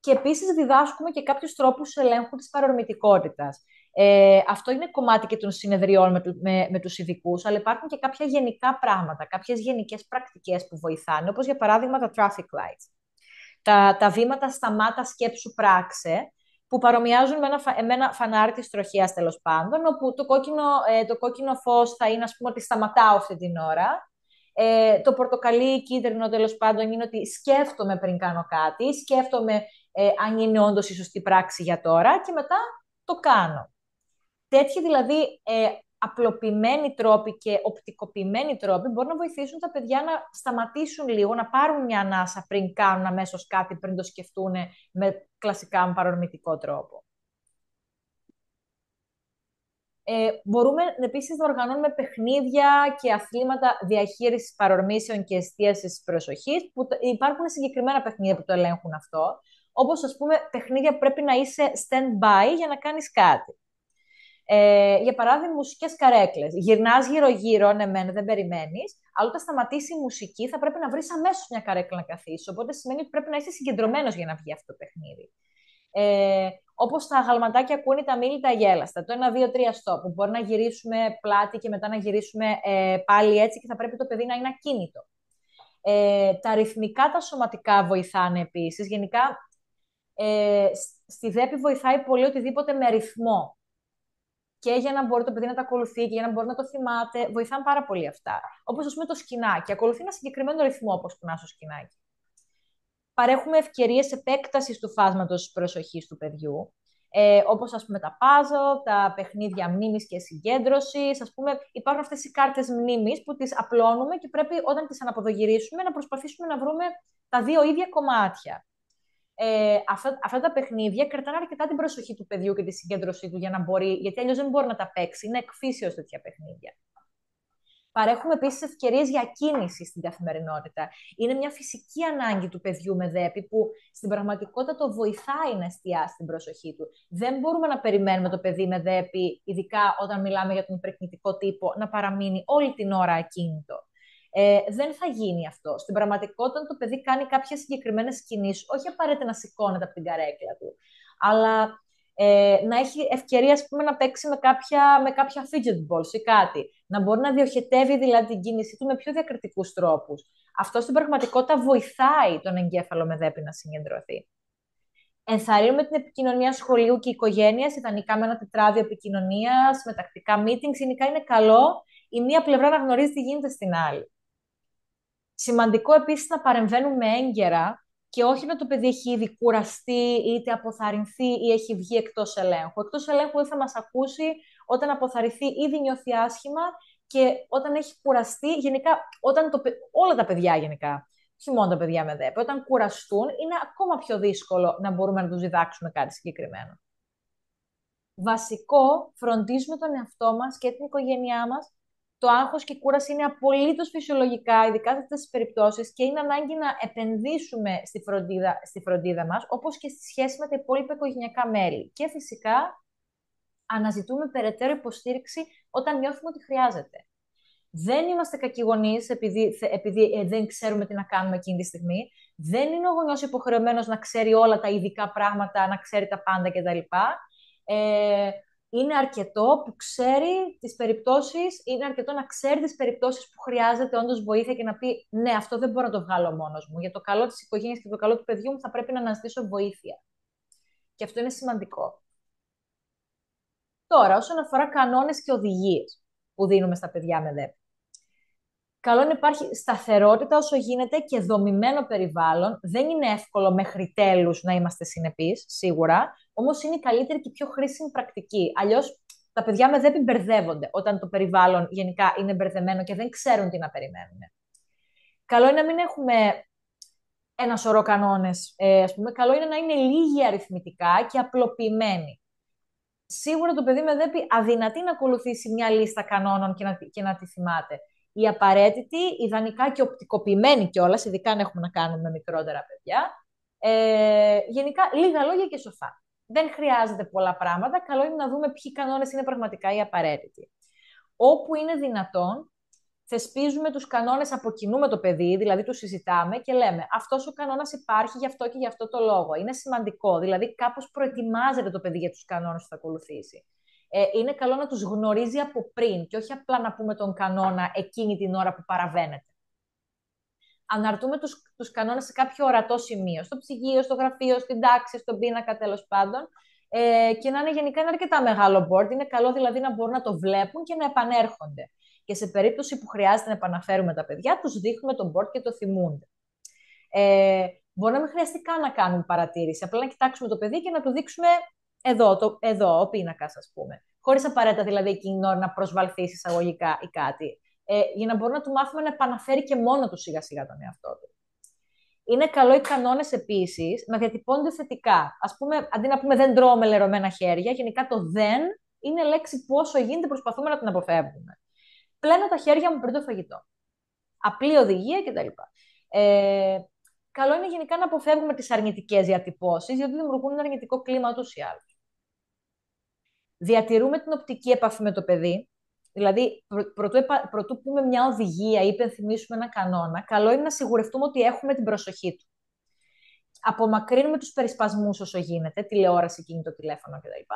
Και επίσης διδάσκουμε και κάποιους τρόπους ελέγχου της παρορμητικότητας. Αυτό είναι κομμάτι και των συνεδριών με τους ειδικούς, αλλά υπάρχουν και κάποια γενικά πράγματα, κάποιες γενικές πρακτικές που βοηθάνε, όπως για παράδειγμα τα traffic lights. Τα βήματα σταμάτα, σκέψου, πράξε, που παρομοιάζουν με ένα φανάρι της τροχέας, τέλος πάντων, όπου το κόκκινο φως θα είναι, ας πούμε, ότι σταματάω αυτή την ώρα. Το πορτοκαλί ή κίτρινο, τέλος πάντων, είναι ότι σκέφτομαι πριν κάνω κάτι, σκέφτομαι αν είναι όντως η σωστή πράξη για τώρα και μετά το κάνω. Τέτοιοι δηλαδή απλοποιημένοι τρόποι και οπτικοποιημένοι τρόποι μπορούν να βοηθήσουν τα παιδιά να σταματήσουν λίγο, να πάρουν μια ανάσα πριν κάνουν αμέσως κάτι, πριν το σκεφτούν με κλασικά παρορμητικό τρόπο. Μπορούμε επίσης να οργανώνουμε παιχνίδια και αθλήματα διαχείρισης παρορμήσεων και εστίασης της προσοχής, που υπάρχουν συγκεκριμένα παιχνίδια που το ελέγχουν αυτό, όπως ας πούμε παιχνίδια που πρέπει να είσαι stand-by για να κάνεις κάτι. Για παράδειγμα, μουσικές καρέκλες. Γυρνάς γύρω-γύρω, ναι, δεν περιμένεις, αλλά όταν σταματήσει η μουσική θα πρέπει να βρεις αμέσως μια καρέκλα να καθίσεις. Οπότε σημαίνει ότι πρέπει να είσαι συγκεντρωμένος για να βγει αυτό το παιχνίδι. Όπως τα αγαλματάκια ακούνε τα μήλι τα αγέλαστα. Το 1, 2, 3 stop. Που μπορεί να γυρίσουμε πλάτη και μετά να γυρίσουμε πάλι έτσι και θα πρέπει το παιδί να είναι ακίνητο. Τα ρυθμικά, τα σωματικά βοηθάνε επίσης. Γενικά, στη ΔΕΠΗ βοηθάει πολύ οτιδήποτε με ρυθμό. Και για να μπορεί το παιδί να τα ακολουθεί και για να μπορεί να το θυμάται. Βοηθάνε πάρα πολύ αυτά. Όπως, ας πούμε, το σκηνάκι. Ακολουθεί ένα συγκεκριμένο ρυθμό, όπως κουνάς το σκηνάκι. Παρέχουμε ευκαιρίες επέκτασης του φάσματος της προσοχής του παιδιού, όπως ας πούμε τα puzzle, τα παιχνίδια μνήμης και συγκέντρωσης. Ας πούμε, υπάρχουν αυτές οι κάρτες μνήμης που τις απλώνουμε και πρέπει όταν τις αναποδογυρίσουμε να προσπαθήσουμε να βρούμε τα δύο ίδια κομμάτια. Αυτά τα παιχνίδια κρατάνε αρκετά την προσοχή του παιδιού και τη συγκέντρωσή του για να μπορεί, γιατί αλλιώς δεν μπορεί να τα παίξει. Είναι εκφύσεως τέτοια παιχνίδια. Παρέχουμε επίσης ευκαιρίες για κίνηση στην καθημερινότητα. Είναι μια φυσική ανάγκη του παιδιού με ΔΕΠΗ που στην πραγματικότητα το βοηθάει να εστιάσει την προσοχή του. Δεν μπορούμε να περιμένουμε το παιδί με ΔΕΠΗ, ειδικά όταν μιλάμε για τον υπερκινητικό τύπο, να παραμείνει όλη την ώρα ακίνητο. Δεν θα γίνει αυτό. Στην πραγματικότητα, όταν το παιδί κάνει κάποιες συγκεκριμένες κινήσεις, όχι απαραίτητα να σηκώνεται από την καρέκλα του, αλλά να έχει ευκαιρία, ας πούμε, να παίξει με κάποια fidget balls ή κάτι. Να μπορεί να διοχετεύει δηλαδή την κίνησή του με πιο διακριτικούς τρόπους. Αυτό στην πραγματικότητα βοηθάει τον εγκέφαλο με δέπη να συγκεντρωθεί. Ενθαρρύνουμε την επικοινωνία σχολείου και οικογένειας, ιδανικά με ένα τετράδιο επικοινωνίας, με τακτικά meetings. Γενικά είναι καλό η μία πλευρά να γνωρίζει τι γίνεται στην άλλη. Σημαντικό επίσης να παρεμβαίνουμε έγκαιρα και όχι να το παιδί έχει ήδη κουραστεί, είτε αποθαρρυνθεί ή έχει βγει εκτός ελέγχου. Εκτός ελέγχου δεν θα μας ακούσει όταν αποθαρρυνθεί, ήδη νιώθει άσχημα και όταν έχει κουραστεί, γενικά, όλα τα παιδιά γενικά, όχι μόνο τα παιδιά με ΔΕΠ, όταν κουραστούν, είναι ακόμα πιο δύσκολο να μπορούμε να τους διδάξουμε κάτι συγκεκριμένο. Βασικό, φροντίζουμε τον εαυτό μας και την οικογένειά μας. Το άγχος και η κούραση είναι απολύτως φυσιολογικά, ειδικά σε αυτές τις περιπτώσεις, και είναι ανάγκη να επενδύσουμε στη φροντίδα μας, όπως και στη σχέση με τα υπόλοιπα οικογενειακά μέλη. Και φυσικά αναζητούμε περαιτέρω υποστήριξη όταν νιώθουμε ότι χρειάζεται. Δεν είμαστε κακοί γονείς επειδή δεν ξέρουμε τι να κάνουμε εκείνη τη στιγμή. Δεν είναι ο γονιός υποχρεωμένος να ξέρει όλα τα ειδικά πράγματα, να ξέρει τα πάντα κτλ. Είναι αρκετό που ξέρει τις περιπτώσεις, είναι αρκετό να ξέρει τις περιπτώσεις που χρειάζεται όντως βοήθεια και να πει ναι, αυτό δεν μπορώ να το βγάλω μόνος μου. Για το καλό της οικογένειας και το καλό του παιδιού μου θα πρέπει να αναζητήσω βοήθεια. Και αυτό είναι σημαντικό. Τώρα, όσον αφορά κανόνες και οδηγίες που δίνουμε στα παιδιά με ΔΕΠ. Καλό είναι να υπάρχει σταθερότητα όσο γίνεται και δομημένο περιβάλλον. Δεν είναι εύκολο μέχρι τέλους να είμαστε συνεπείς, σίγουρα, όμως είναι η καλύτερη και πιο χρήσιμη πρακτική. Αλλιώς τα παιδιά με ΔΕΠ μπερδεύονται όταν το περιβάλλον γενικά είναι μπερδεμένο και δεν ξέρουν τι να περιμένουν. Καλό είναι να μην έχουμε ένα σωρό κανόνες, ας πούμε. Καλό είναι να είναι λίγοι αριθμητικά και απλοποιημένοι. Σίγουρα το παιδί με ΔΕΠ αδυνατεί να ακολουθήσει μια λίστα κανόνων και να τη θυμάται. Η απαραίτητη, ιδανικά και οπτικοποιημένη κιόλας, ειδικά αν έχουμε να κάνουμε με μικρότερα παιδιά. Γενικά, λίγα λόγια και σοφά. Δεν χρειάζεται πολλά πράγματα. Καλό είναι να δούμε ποιοι κανόνες είναι πραγματικά οι απαραίτητοι. Όπου είναι δυνατόν, θεσπίζουμε τους κανόνες από κοινού με το παιδί, δηλαδή τους συζητάμε και λέμε αυτός ο κανόνας υπάρχει γι' αυτό και γι' αυτό το λόγο. Είναι σημαντικό, δηλαδή κάπως προετοιμάζεται το παιδί για τους κανόνες που θα ακολουθήσει. Είναι καλό να τους γνωρίζει από πριν και όχι απλά να πούμε τον κανόνα εκείνη την ώρα που παραβαίνεται. Αναρτούμε τους κανόνες σε κάποιο ορατό σημείο, στο ψυγείο, στο γραφείο, στην τάξη, στον πίνακα τέλος πάντων, και να είναι γενικά ένα αρκετά μεγάλο board. Είναι καλό δηλαδή να μπορούν να το βλέπουν και να επανέρχονται. Και σε περίπτωση που χρειάζεται να επαναφέρουμε τα παιδιά, τους δείχνουμε το board και το θυμούνται. Μπορεί να μην χρειαστεί καν να κάνουν παρατήρηση, απλά να κοιτάξουμε το παιδί και να του δείξουμε εδώ ο πίνακας, ας πούμε. Χωρίς απαραίτητα δηλαδή εκείνη την ώρα να προσβαλθεί εισαγωγικά ή κάτι. Για να μπορούμε να του μάθουμε να επαναφέρει και μόνο του σιγά σιγά τον εαυτό του. Είναι καλό οι κανόνες επίσης να διατυπώνονται θετικά. Ας πούμε, αντί να πούμε δεν τρώω με λερωμένα χέρια, γενικά το δεν είναι λέξη που όσο γίνεται προσπαθούμε να την αποφεύγουμε. Πλένω τα χέρια μου πριν το φαγητό. Απλή οδηγία κτλ. Καλό είναι γενικά να αποφεύγουμε τις αρνητικές διατυπώσεις, γιατί δημιουργούν ένα αρνητικό κλίμα ούτως ή άλλως. Διατηρούμε την οπτική επαφή με το παιδί. Δηλαδή, πρωτού πούμε μια οδηγία ή υπενθυμίσουμε ένα κανόνα, καλό είναι να σιγουρευτούμε ότι έχουμε την προσοχή του. Απομακρύνουμε τους περισπασμούς όσο γίνεται, τηλεόραση, κινητό τηλέφωνο κτλ.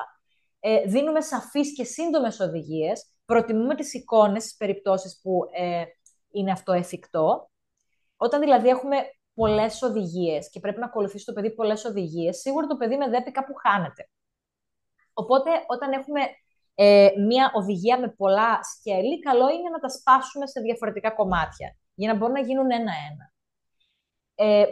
Δίνουμε σαφείς και σύντομες οδηγίες. Προτιμούμε τις εικόνες στις περιπτώσεις που είναι αυτό εφικτό. Όταν δηλαδή έχουμε πολλές οδηγίες και πρέπει να ακολουθήσει το παιδί πολλές οδηγίες, σίγουρα το παιδί με ΔΕΠ κάπου χάνεται. Οπότε, όταν έχουμε μία οδηγία με πολλά σκέλη, καλό είναι να τα σπάσουμε σε διαφορετικά κομμάτια, για να μπορούν να γίνουν ένα-ένα.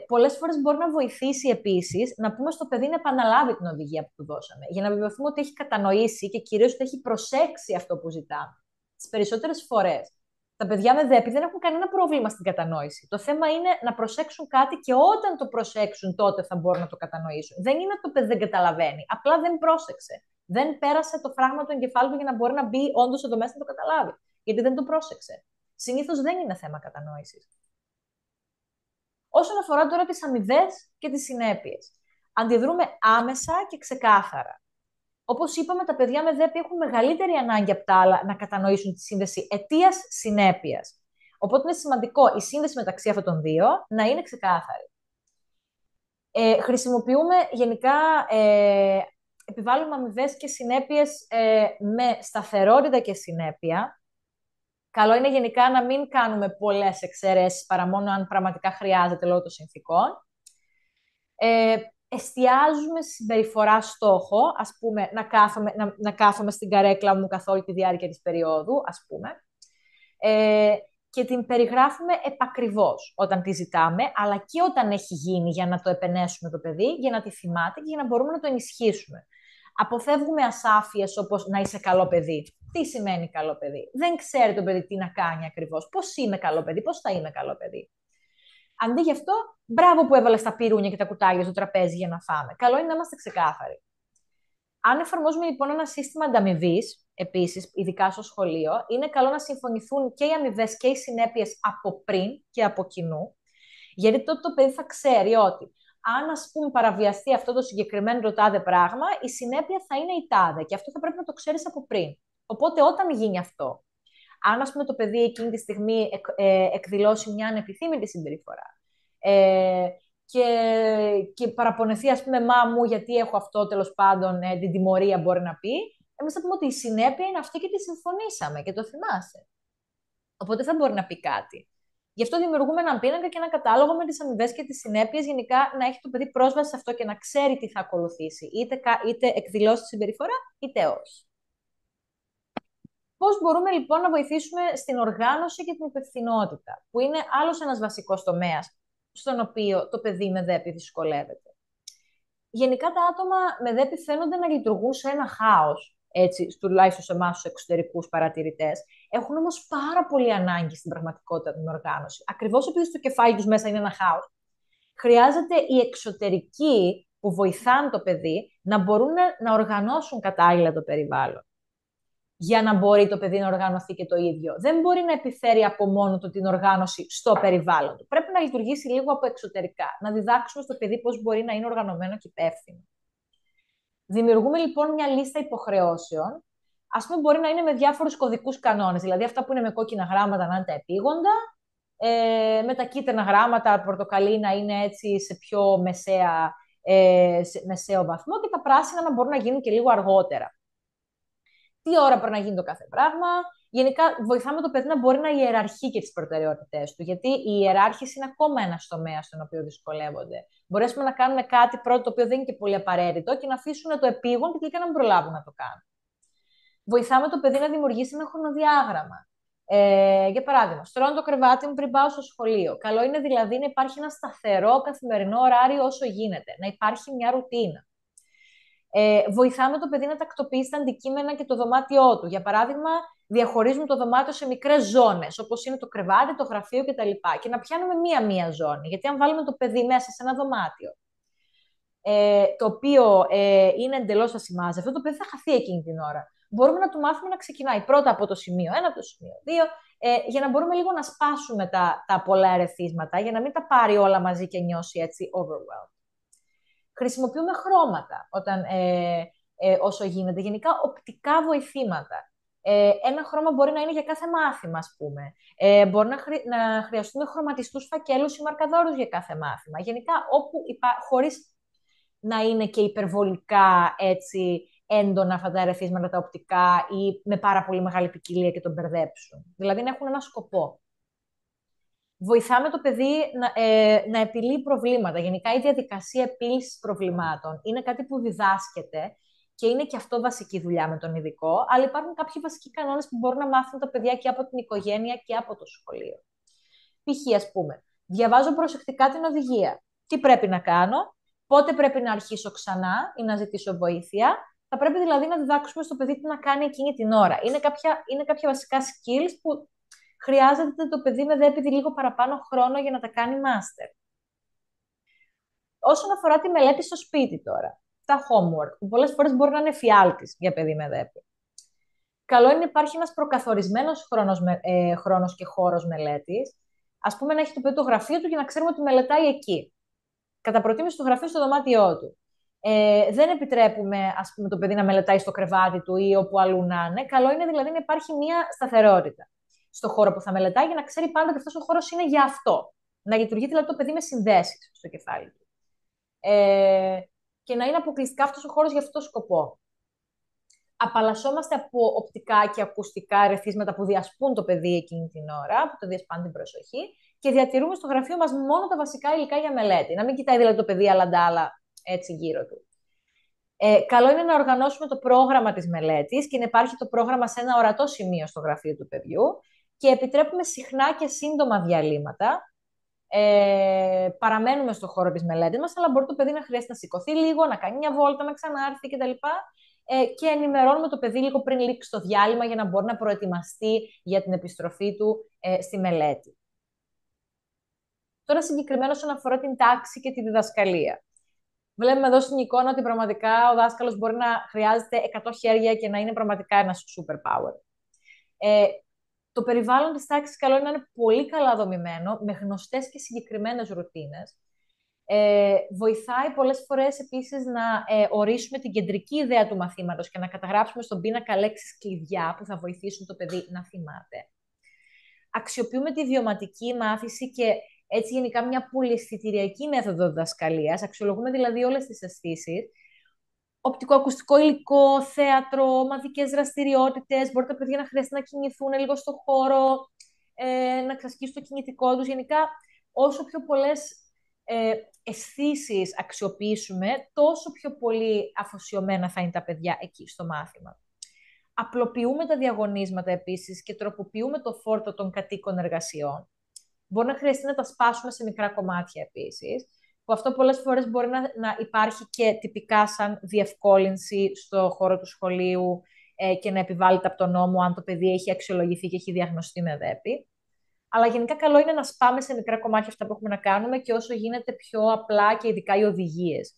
Πολλές φορές μπορεί να βοηθήσει επίσης να πούμε στο παιδί να επαναλάβει την οδηγία που του δώσαμε, για να βεβαιωθούμε ότι έχει κατανοήσει και κυρίως ότι έχει προσέξει αυτό που ζητάμε. Τις περισσότερες φορές, τα παιδιά με ΔΕΠ δεν έχουν κανένα πρόβλημα στην κατανόηση. Το θέμα είναι να προσέξουν κάτι και όταν το προσέξουν, τότε θα μπορούν να το κατανοήσουν. Δεν είναι ότι το παιδί δεν καταλαβαίνει, απλά δεν πρόσεξε. Δεν πέρασε το φράγμα του εγκεφάλου του για να μπορεί να μπει όντως εδώ μέσα να το καταλάβει. Γιατί δεν το πρόσεξε. Συνήθως δεν είναι θέμα κατανόησης. Όσον αφορά τώρα τις αμοιβές και τις συνέπειες, αντιδρούμε άμεσα και ξεκάθαρα. Όπως είπαμε, τα παιδιά με ΔΕΠ έχουν μεγαλύτερη ανάγκη από τα άλλα να κατανοήσουν τη σύνδεση αιτίας-συνέπειας. Οπότε είναι σημαντικό η σύνδεση μεταξύ αυτών των δύο να είναι ξεκάθαρη. Χρησιμοποιούμε γενικά, επιβάλλουμε αμοιβές και συνέπειες με σταθερότητα και συνέπεια. Καλό είναι γενικά να μην κάνουμε πολλές εξαιρέσεις παρά μόνο αν πραγματικά χρειάζεται λόγω των συνθήκων. Εστιάζουμε στη συμπεριφορά στόχο, ας πούμε, να κάθομαι στην καρέκλα μου καθ' όλη τη διάρκεια της περίοδου, ας πούμε. Και την περιγράφουμε επακριβώς όταν τη ζητάμε, αλλά και όταν έχει γίνει για να το επενέσουμε το παιδί, για να τη θυμάται και για να μπορούμε να το ενισχύσουμε. Αποφεύγουμε ασάφειες όπως να είσαι καλό παιδί. Τι σημαίνει καλό παιδί? Δεν ξέρει το παιδί τι να κάνει ακριβώς. Πώς είμαι καλό παιδί, πώς θα είμαι καλό παιδί. Αντί γι' αυτό, μπράβο που έβαλες τα πυρούνια και τα κουτάλια στο τραπέζι για να φάμε. Καλό είναι να είμαστε ξεκάθαροι. Αν εφαρμόζουμε λοιπόν ένα σύστημα ανταμοιβής, επίσης, ειδικά στο σχολείο, είναι καλό να συμφωνηθούν και οι αμοιβές και οι συνέπειες από πριν και από κοινού, γιατί τότε το παιδί θα ξέρει ότι αν, ας πούμε, παραβιαστεί αυτό το συγκεκριμένο το τάδε πράγμα, η συνέπεια θα είναι η τάδε και αυτό θα πρέπει να το ξέρεις από πριν. Οπότε όταν γίνει αυτό, αν, ας πούμε, το παιδί εκείνη τη στιγμή εκδηλώσει μια ανεπιθύμητη συμπεριφορά και παραπονεθεί, ας πούμε, μα μου γιατί έχω αυτό, τέλος πάντων, την τιμωρία μπορεί να πει, εμείς θα πούμε ότι η συνέπεια είναι αυτή και τη συμφωνήσαμε και το θυμάσαι. Οπότε δεν μπορεί να πει κάτι. Γι' αυτό δημιουργούμε έναν πίνακα και ένα κατάλογο με τις αμοιβές και τις συνέπειες, γενικά να έχει το παιδί πρόσβαση σε αυτό και να ξέρει τι θα ακολουθήσει, είτε εκδηλώσει τη συμπεριφορά, είτε όχι. Πώς μπορούμε λοιπόν να βοηθήσουμε στην οργάνωση και την υπευθυνότητα, που είναι άλλος ένας βασικός τομέας στον οποίο το παιδί με ΔΕΠΗ δυσκολεύεται. Γενικά τα άτομα με ΔΕΠΗ φαίνονται να λειτουργούν σε ένα χάος, έτσι, τουλάχιστον σε εμάς τους εξωτερικούς παρατηρητές. Έχουν όμως πάρα πολύ ανάγκη στην πραγματικότητα την οργάνωση. Ακριβώς επειδή στο κεφάλι τους μέσα είναι ένα χάος. Χρειάζεται οι εξωτερικοί που βοηθάνε το παιδί να μπορούν να οργανώσουν κατάλληλα το περιβάλλον, για να μπορεί το παιδί να οργανωθεί και το ίδιο. Δεν μπορεί να επιφέρει από μόνο του την οργάνωση στο περιβάλλον του. Πρέπει να λειτουργήσει λίγο από εξωτερικά. Να διδάξουμε στο παιδί πώς μπορεί να είναι οργανωμένο και υπεύθυνο. Δημιουργούμε λοιπόν μια λίστα υποχρεώσεων. Ας πούμε, μπορεί να είναι με διάφορους κωδικούς κανόνες. Δηλαδή, αυτά που είναι με κόκκινα γράμματα να είναι τα επίγοντα, με τα κίτρινα γράμματα, πορτοκαλί να είναι έτσι σε πιο μεσαίο βαθμό και τα πράσινα να μπορούν να γίνουν και λίγο αργότερα. Τι ώρα πρέπει να γίνει το κάθε πράγμα. Γενικά, βοηθάμε το παιδί να μπορεί να ιεραρχεί και τις προτεραιότητές του, γιατί η ιεράρχηση είναι ακόμα ένα τομέα στον οποίο δυσκολεύονται. Μπορέσουμε να κάνουν κάτι πρώτο το οποίο δεν είναι και πολύ απαραίτητο και να αφήσουν το επίγον και τελικά να μην προλάβουν να το κάνουν. Βοηθάμε το παιδί να δημιουργήσει ένα χρονοδιάγραμμα. Για παράδειγμα, στρώνω το κρεβάτι μου πριν πάω στο σχολείο. Καλό είναι δηλαδή να υπάρχει ένα σταθερό καθημερινό ωράριο όσο γίνεται, να υπάρχει μια ρουτίνα. Βοηθάμε το παιδί να τακτοποιήσει τα αντικείμενα και το δωμάτιό του. Για παράδειγμα, διαχωρίζουμε το δωμάτιο σε μικρές ζώνες, όπως είναι το κρεβάτι, το γραφείο κτλ. Και να πιάνουμε μία-μία ζώνη. Γιατί αν βάλουμε το παιδί μέσα σε ένα δωμάτιο, το οποίο είναι εντελώς ασημάζευτο, το παιδί θα χαθεί εκείνη την ώρα. Μπορούμε να του μάθουμε να ξεκινάει πρώτα από το σημείο 1, από το σημείο 2, για να μπορούμε λίγο να σπάσουμε τα πολλά ερεθίσματα, για να μην τα πάρει όλα μαζί και νιώσει έτσι overwhelmed. Χρησιμοποιούμε χρώματα όσο γίνεται. Γενικά, οπτικά βοηθήματα. Ένα χρώμα μπορεί να είναι για κάθε μάθημα, ας πούμε. Μπορεί να χρειαστούμε χρωματιστούς φακέλους ή μαρκαδόρους για κάθε μάθημα. Γενικά, χωρίς να είναι και υπερβολικά έτσι, έντονα αυτά τα ερεθίσματα, τα οπτικά ή με πάρα πολύ μεγάλη ποικιλία και τον μπερδέψουν. Δηλαδή, να έχουν ένα σκοπό. Βοηθάμε το παιδί να επιλύει προβλήματα. Γενικά, η διαδικασία επίλυσης προβλημάτων είναι κάτι που διδάσκεται και είναι και αυτό βασική δουλειά με τον ειδικό, αλλά υπάρχουν κάποιοι βασικοί κανόνες που μπορούν να μάθουν τα παιδιά και από την οικογένεια και από το σχολείο. Π.χ., ας πούμε, διαβάζω προσεκτικά την οδηγία. Τι πρέπει να κάνω, πότε πρέπει να αρχίσω ξανά ή να ζητήσω βοήθεια. Θα πρέπει δηλαδή να διδάξουμε στο παιδί τι να κάνει εκείνη την ώρα. Είναι κάποια βασικά skills που χρειάζεται το παιδί με ΔΕΠΗ λίγο παραπάνω χρόνο για να τα κάνει μάστερ. Όσον αφορά τη μελέτη στο σπίτι τώρα, τα homework, που πολλές φορές μπορεί να είναι φιάλτης για παιδί με ΔΕΠΗ. Καλό είναι να υπάρχει ένας προκαθορισμένος χρόνος και χώρος μελέτης. Ας πούμε, να έχει το παιδί το γραφείο του και να ξέρουμε ότι μελετάει εκεί. Κατά προτίμηση το γραφείο στο δωμάτιό του. Δεν επιτρέπουμε, ας πούμε, το παιδί να μελετάει στο κρεβάτι του ή όπου αλλού να είναι. Καλό είναι δηλαδή να υπάρχει μια σταθερότητα. στο χώρο που θα μελετάει, για να ξέρει πάντα ότι αυτός ο χώρος είναι για αυτό. Να λειτουργεί δηλαδή το παιδί με συνδέσεις στο κεφάλι του. Και να είναι αποκλειστικά αυτός ο χώρος για αυτό το σκοπό. Απαλλασσόμαστε από οπτικά και ακουστικά ερεθίσματα που διασπούν το παιδί εκείνη την ώρα, που το διασπάνε την προσοχή, και διατηρούμε στο γραφείο μας μόνο τα βασικά υλικά για μελέτη. Να μην κοιτάει δηλαδή το παιδί άλλα ντάλα έτσι γύρω του. Καλό είναι να οργανώσουμε το πρόγραμμα της μελέτης και να υπάρχει το πρόγραμμα σε ένα ορατό σημείο στο γραφείο του παιδιού και επιτρέπουμε συχνά και σύντομα διαλύματα. Παραμένουμε στο χώρο της μελέτης μας, αλλά μπορεί το παιδί να χρειάζεται να σηκωθεί λίγο, να κάνει μια βόλτα, να ξανάρθει κτλ. Και ενημερώνουμε το παιδί λίγο πριν λήξει το διάλειμμα για να μπορεί να προετοιμαστεί για την επιστροφή του στη μελέτη. Τώρα συγκεκριμένα όσον αφορά την τάξη και τη διδασκαλία. Βλέπουμε εδώ στην εικόνα ότι πραγματικά ο δάσκαλος μπορεί να χρειάζεται 100 χέρια και να είναι πραγματικά ένας superpower. Το περιβάλλον της τάξης καλό είναι να είναι πολύ καλά δομημένο, με γνωστές και συγκεκριμένες ρουτίνες. Βοηθάει πολλές φορές επίσης να ορίσουμε την κεντρική ιδέα του μαθήματος και να καταγράψουμε στον πίνακα λέξεις κλειδιά που θα βοηθήσουν το παιδί να θυμάται. Αξιοποιούμε τη βιωματική μάθηση και έτσι γενικά μια πολυαισθητηριακή μέθοδο διδασκαλίας. Αξιολογούμε δηλαδή όλες τις αισθήσεις. Οπτικοακουστικό υλικό, θέατρο, μαθητικές δραστηριότητες. Μπορεί τα παιδιά να χρειάζεται να κινηθούν λίγο στο χώρο, να εξασκήσουν το κινητικό τους. Γενικά, όσο πιο πολλές αισθήσεις αξιοποιήσουμε, τόσο πιο πολύ αφοσιωμένα θα είναι τα παιδιά εκεί στο μάθημα. Απλοποιούμε τα διαγωνίσματα επίσης και τροποποιούμε το φόρτο των κατοίκων εργασιών. Μπορεί να χρειαστεί να τα σπάσουμε σε μικρά κομμάτια επίσης, που αυτό πολλές φορές μπορεί να υπάρχει και τυπικά σαν διευκόλυνση στο χώρο του σχολείου και να επιβάλλεται από τον νόμο αν το παιδί έχει αξιολογηθεί και έχει διαγνωστεί με ΔΕΠΗ. Αλλά γενικά καλό είναι να σπάμε σε μικρά κομμάτια αυτά που έχουμε να κάνουμε και όσο γίνεται πιο απλά και ειδικά οι οδηγίες.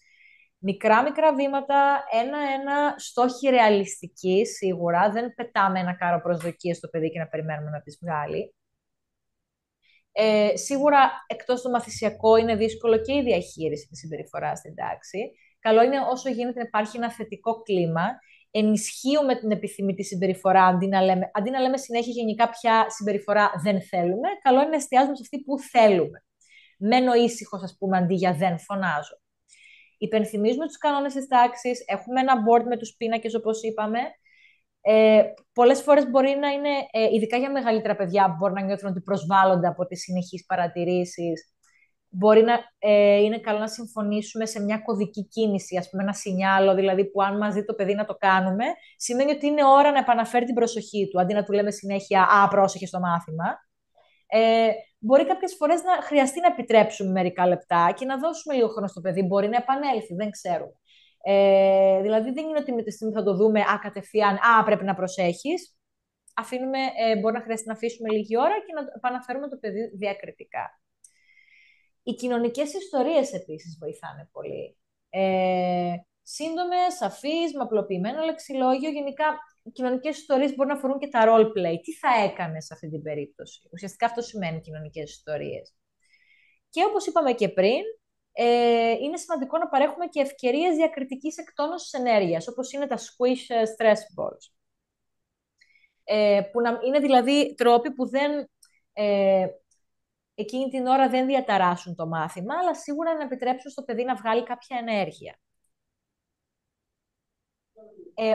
Μικρά βήματα, ένα-ένα, στόχοι ρεαλιστικοί σίγουρα. Δεν πετάμε ένα κάρο προσδοκίες στο παιδί και να περιμένουμε να τις βγάλει. Σίγουρα, εκτός το μαθησιακό, είναι δύσκολο και η διαχείριση της συμπεριφοράς στην τάξη. Καλό είναι όσο γίνεται να υπάρχει ένα θετικό κλίμα. Ενισχύουμε την επιθυμητή συμπεριφορά, αντί να λέμε συνέχεια γενικά ποια συμπεριφορά δεν θέλουμε. Καλό είναι να εστιάζουμε σε αυτή που θέλουμε. Μένω ήσυχος, ας πούμε, αντί για δεν φωνάζω. Υπενθυμίζουμε τους κανόνες της τάξης. Έχουμε ένα board με τους πίνακες, όπως είπαμε. Πολλές φορές μπορεί να είναι, ειδικά για μεγαλύτερα παιδιά, που μπορεί να νιώθουν ότι προσβάλλονται από τις συνεχείς παρατηρήσεις. Μπορεί να είναι καλό να συμφωνήσουμε σε μια κωδική κίνηση, ας πούμε ένα σινιάλο, δηλαδή που αν μας δει το παιδί να το κάνουμε, σημαίνει ότι είναι ώρα να επαναφέρει την προσοχή του, αντί να του λέμε συνέχεια «Α, πρόσεχε στο μάθημα». Μπορεί κάποιες φορές να χρειαστεί να επιτρέψουμε μερικά λεπτά και να δώσουμε λίγο χρόνο στο παιδί. Μπορεί να επανέλθει, δεν ξέρουμε. Δηλαδή δεν είναι ότι με τη στιγμή θα το δούμε κατευθείαν, πρέπει να προσέχεις. Μπορεί να χρειαστεί να αφήσουμε λίγη ώρα και να επαναφέρουμε το παιδί διακριτικά. Οι κοινωνικές ιστορίες επίσης βοηθάνε πολύ. Σύντομες, σαφείς, με απλοποιημένο λεξιλόγιο. Γενικά, οι κοινωνικές ιστορίες μπορεί να αφορούν και τα role play. Τι θα έκανες σε αυτή την περίπτωση. Ουσιαστικά αυτό σημαίνει κοινωνικές ιστορίες. Και όπως είπαμε και πριν, είναι σημαντικό να παρέχουμε και ευκαιρίες διακριτικής εκτόνωσης ενέργειας, όπως είναι τα squish stress balls. Που είναι δηλαδή τρόποι που εκείνη την ώρα δεν διαταράσσουν το μάθημα, αλλά σίγουρα να επιτρέψουν στο παιδί να βγάλει κάποια ενέργεια.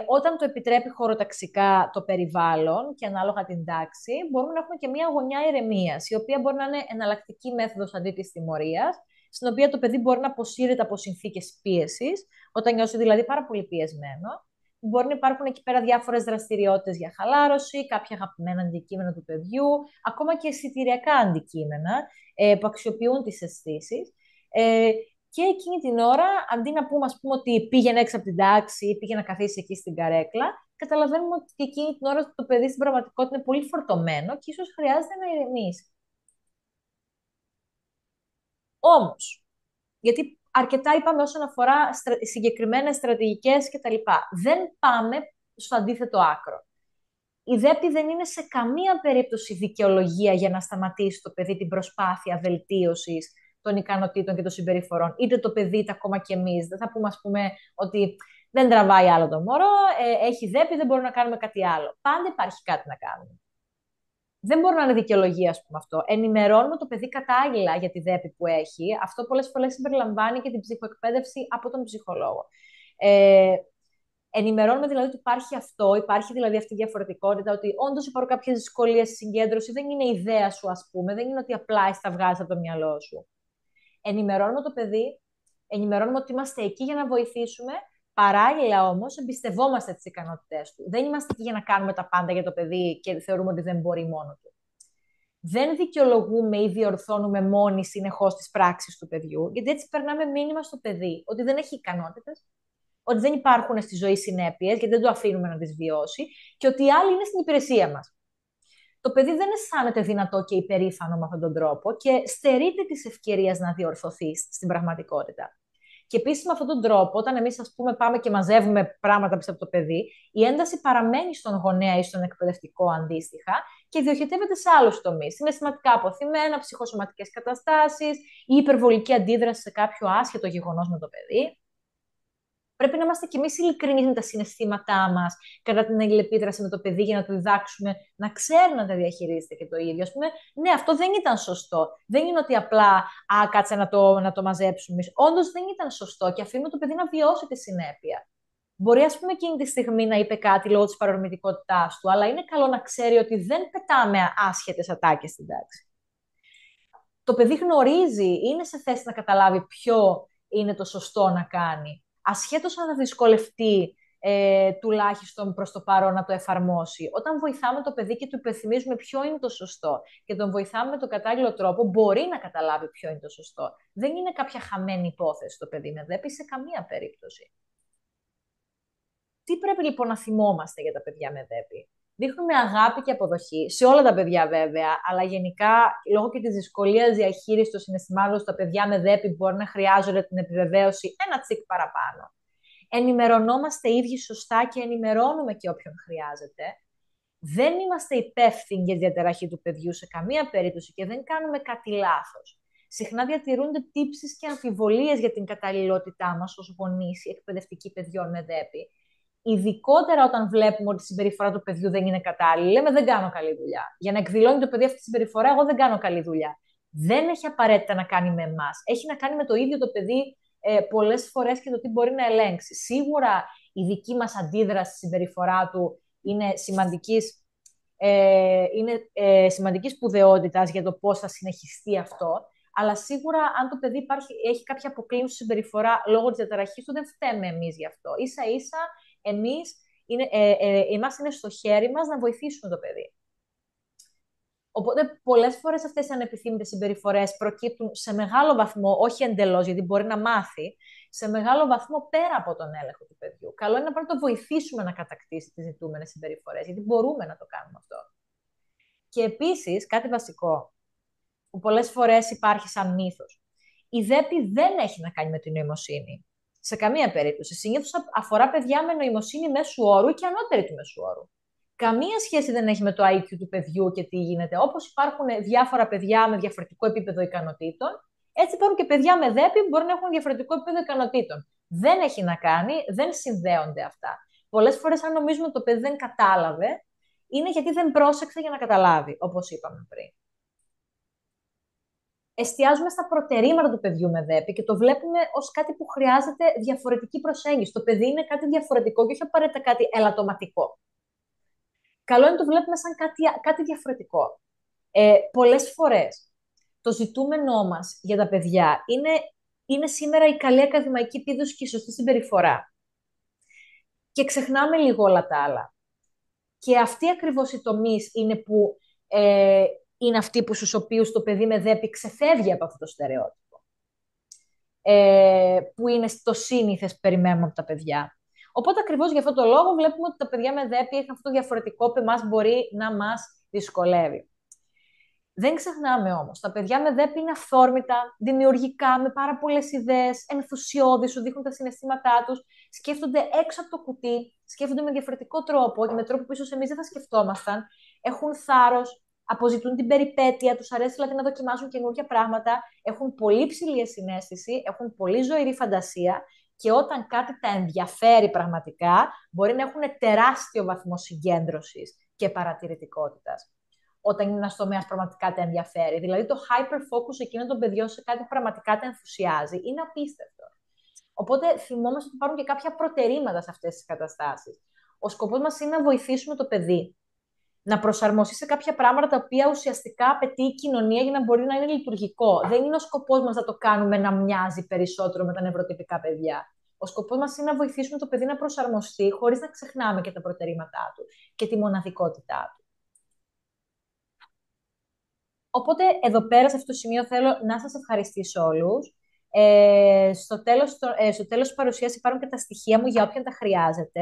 Όταν το επιτρέπει χωροταξικά το περιβάλλον και ανάλογα την τάξη, μπορούμε να έχουμε και μια γωνιά ηρεμίας, η οποία μπορεί να είναι εναλλακτική μέθοδος αντί της τιμωρίας, στην οποία το παιδί μπορεί να αποσύρεται από συνθήκες πίεσης, όταν νιώσει δηλαδή πάρα πολύ πιεσμένο. Μπορεί να υπάρχουν εκεί πέρα διάφορες δραστηριότητες για χαλάρωση, κάποια αγαπημένα αντικείμενα του παιδιού, ακόμα και αισθητηριακά αντικείμενα που αξιοποιούν τις αισθήσεις. Και εκείνη την ώρα, αντί να πούμε, ας πούμε, ότι πήγαινε έξω από την τάξη ή πήγε να καθίσει εκεί στην καρέκλα, καταλαβαίνουμε ότι και εκείνη την ώρα το παιδί στην πραγματικότητα είναι πολύ φορτωμένο και ίσως χρειάζεται να ηρεμήσει. Όμως, γιατί αρκετά είπαμε όσον αφορά συγκεκριμένες στρατηγικές κτλ. Δεν πάμε στο αντίθετο άκρο. Η ΔΕΠΗ δεν είναι σε καμία περίπτωση δικαιολογία για να σταματήσει το παιδί την προσπάθεια βελτίωσης των ικανοτήτων και των συμπεριφορών. Είτε το παιδί, είτε ακόμα και εμείς. Δεν θα πούμε, ας πούμε, ότι δεν τραβάει άλλο το μωρό, έχει ΔΕΠΗ, δεν μπορούμε να κάνουμε κάτι άλλο. Πάντα υπάρχει κάτι να κάνουμε. Δεν μπορεί να είναι δικαιολογία, ας πούμε, αυτό. Ενημερώνουμε το παιδί κατάλληλα για τη δέπη που έχει. Αυτό πολλές φορές συμπεριλαμβάνει και την ψυχοεκπαίδευση από τον ψυχολόγο. Ε, Ενημερώνουμε δηλαδή ότι υπάρχει αυτό, υπάρχει δηλαδή αυτή η διαφορετικότητα, ότι όντως υπάρχουν κάποιες δυσκολίες στη συγκέντρωση, δεν είναι ιδέα σου, ας πούμε, δεν είναι ότι απλά εσύ τα βγάζεις από το μυαλό σου. Ενημερώνουμε το παιδί, ενημερώνουμε ότι είμαστε εκεί για να βοηθήσουμε, παράλληλα όμως εμπιστευόμαστε τις ικανότητές του. Δεν είμαστε εκεί για να κάνουμε τα πάντα για το παιδί και θεωρούμε ότι δεν μπορεί μόνο του. Δεν δικαιολογούμε ή διορθώνουμε μόνοι συνεχώς τις πράξεις του παιδιού, γιατί έτσι περνάμε μήνυμα στο παιδί ότι δεν έχει ικανότητες, ότι δεν υπάρχουν στη ζωή συνέπειες, γιατί δεν το αφήνουμε να τις βιώσει, και ότι οι άλλοι είναι στην υπηρεσία μας. Το παιδί δεν αισθάνεται δυνατό και υπερήφανο με αυτόν τον τρόπο και στερείται της ευκαιρίας να διορθωθεί στην πραγματικότητα. Και επίσης με αυτόν τον τρόπο, όταν εμείς, ας πούμε, πάμε και μαζεύουμε πράγματα πίσω από το παιδί, η ένταση παραμένει στον γονέα ή στον εκπαιδευτικό αντίστοιχα και διοχετεύεται σε άλλους τομείς. Συναισθηματικά αποθυμένα, ψυχοσωματικές καταστάσεις, η υπερβολική αντίδραση σε κάποιο άσχετο γεγονός με το παιδί. Πρέπει να είμαστε κι εμείς ειλικρινείς με τα συναισθήματά μας κατά την αλληλεπίδραση με το παιδί για να το διδάξουμε να ξέρει να τα διαχειρίζεται και το ίδιο. Ας πούμε, ναι, αυτό δεν ήταν σωστό. Δεν είναι ότι απλά κάτσε να το μαζέψουμε. Όντως δεν ήταν σωστό και αφήνουμε το παιδί να βιώσει τη συνέπεια. Μπορεί, ας πούμε, εκείνη τη στιγμή να είπε κάτι λόγω της παρορμητικότητάς του, αλλά είναι καλό να ξέρει ότι δεν πετάμε άσχετες ατάκες στην τάξη. Το παιδί γνωρίζει, είναι σε θέση να καταλάβει ποιο είναι το σωστό να κάνει. Ασχέτως αν θα δυσκολευτεί τουλάχιστον προς το παρόν να το εφαρμόσει. Όταν βοηθάμε το παιδί και του υπενθυμίζουμε ποιο είναι το σωστό και τον βοηθάμε με τον κατάλληλο τρόπο, μπορεί να καταλάβει ποιο είναι το σωστό. Δεν είναι κάποια χαμένη υπόθεση το παιδί με δέπη σε καμία περίπτωση. Τι πρέπει λοιπόν να θυμόμαστε για τα παιδιά με δέπη? Δείχνουμε αγάπη και αποδοχή σε όλα τα παιδιά βέβαια, αλλά γενικά λόγω και της δυσκολίας διαχείρισης των συναισθημάτων στα παιδιά με δέπη μπορεί να χρειάζονται την επιβεβαίωση ένα τσικ παραπάνω. Ενημερωνόμαστε οι ίδιοι σωστά και ενημερώνουμε και όποιον χρειάζεται. Δεν είμαστε υπεύθυνοι για τη διαταραχή του παιδιού σε καμία περίπτωση και δεν κάνουμε κάτι λάθος. Συχνά διατηρούνται τύψεις και αμφιβολίες για την καταλληλότητά μας ως γονείς ή εκπαιδευτικοί παιδιών με δέπη. Ειδικότερα όταν βλέπουμε ότι η συμπεριφορά του παιδιού δεν είναι κατάλληλη, λέμε δεν κάνω καλή δουλειά. Για να εκδηλώνει το παιδί αυτή τη συμπεριφορά, εγώ δεν κάνω καλή δουλειά. Δεν έχει απαραίτητα να κάνει με εμάς. Έχει να κάνει με το ίδιο το παιδί πολλές φορές και το τι μπορεί να ελέγξει. Σίγουρα η δική μας αντίδραση στη συμπεριφορά του είναι σημαντική σπουδαιότητας για το πώς θα συνεχιστεί αυτό. Αλλά σίγουρα, αν το παιδί έχει κάποια αποκλίνωση συμπεριφορά λόγω της διαταραχής του, δεν φταίμε εμείς γι' αυτό. Ίσα-ίσα, εμάς είναι στο χέρι μας να βοηθήσουμε το παιδί. Οπότε, πολλές φορές αυτές οι ανεπιθύμητες συμπεριφορές προκύπτουν σε μεγάλο βαθμό, όχι εντελώς, γιατί μπορεί να μάθει, σε μεγάλο βαθμό πέρα από τον έλεγχο του παιδιού. Καλό είναι να το βοηθήσουμε να κατακτήσει τις ζητούμενες συμπεριφορές, γιατί μπορούμε να το κάνουμε αυτό. Και επίσης, κάτι βασικό, που πολλές φορές υπάρχει σαν μύθος. Η δέπη δεν έχει να κάνει με την νοημοσύνη. Σε καμία περίπτωση. Συνήθως αφορά παιδιά με νοημοσύνη μέσου όρου και ανώτερη του μέσου όρου. Καμία σχέση δεν έχει με το IQ του παιδιού και τι γίνεται. Όπως υπάρχουν διάφορα παιδιά με διαφορετικό επίπεδο ικανοτήτων, έτσι υπάρχουν και παιδιά με δέπη που μπορεί να έχουν διαφορετικό επίπεδο ικανοτήτων. Δεν έχει να κάνει, δεν συνδέονται αυτά. Πολλές φορές, αν νομίζουμε ότι το παιδί δεν κατάλαβε, είναι γιατί δεν πρόσεξε για να καταλάβει, όπως είπαμε πριν. Εστιάζουμε στα προτερήματα του παιδιού με δέπη και το βλέπουμε ως κάτι που χρειάζεται διαφορετική προσέγγιση. Το παιδί είναι κάτι διαφορετικό και όχι απαραίτητα κάτι ελαττωματικό. Καλό είναι να το βλέπουμε σαν κάτι διαφορετικό. Πολλές φορές το ζητούμενό μας για τα παιδιά είναι σήμερα η καλή ακαδημαϊκή επίδοση και η σωστή συμπεριφορά. Και ξεχνάμε λίγο όλα τα άλλα. Και αυτοί ακριβώς οι τομείς είναι που είναι αυτοί στους οποίους το παιδί με δέπη ξεφεύγει από αυτό το στερεότυπο. Που είναι το σύνηθες περιμένουμε από τα παιδιά. Οπότε ακριβώς για αυτό το λόγο βλέπουμε ότι τα παιδιά με δέπη έχουν αυτό το διαφορετικό που εμάς μπορεί να μας δυσκολεύει. Δεν ξεχνάμε όμως, τα παιδιά με δέπη είναι αυθόρμητα, δημιουργικά, με πάρα πολλές ιδέες, ενθουσιώδεις, σου δείχνουν τα συναισθήματά τους, σκέφτονται έξω από το κουτί, σκέφτονται με διαφορετικό τρόπο και με τρόπο που ίσως εμείς δεν θα σκεφτόμασταν, έχουν θάρρος, αποζητούν την περιπέτεια, τους αρέσει δηλαδή να δοκιμάσουν καινούργια πράγματα, έχουν πολύ ψηλή συναίσθηση, έχουν πολύ ζωηρή φαντασία και όταν κάτι τα ενδιαφέρει πραγματικά, μπορεί να έχουν τεράστιο βαθμό συγκέντρωσης και παρατηρητικότητας. όταν είναι ένα τομέα πραγματικά τα ενδιαφέρει. Δηλαδή, το hyper-focus εκείνων των παιδιών σε κάτι που πραγματικά τα ενθουσιάζει είναι απίστευτο. Οπότε, θυμόμαστε ότι υπάρχουν και κάποια προτερήματα σε αυτές τις καταστάσεις. Ο σκοπός μας είναι να βοηθήσουμε το παιδί να προσαρμοστεί σε κάποια πράγματα τα οποία ουσιαστικά απαιτεί η κοινωνία για να μπορεί να είναι λειτουργικό. Δεν είναι ο σκοπός μας να το κάνουμε να μοιάζει περισσότερο με τα νευροτυπικά παιδιά. Ο σκοπός μας είναι να βοηθήσουμε το παιδί να προσαρμοστεί χωρίς να ξεχνάμε και τα προτερήματά του και τη μοναδικότητά του. Οπότε, εδώ πέρα, σε αυτό το σημείο, θέλω να σας ευχαριστήσω όλους. Στο τέλος της παρουσίασης υπάρχουν και τα στοιχεία μου για όποιον τα χρειάζεται.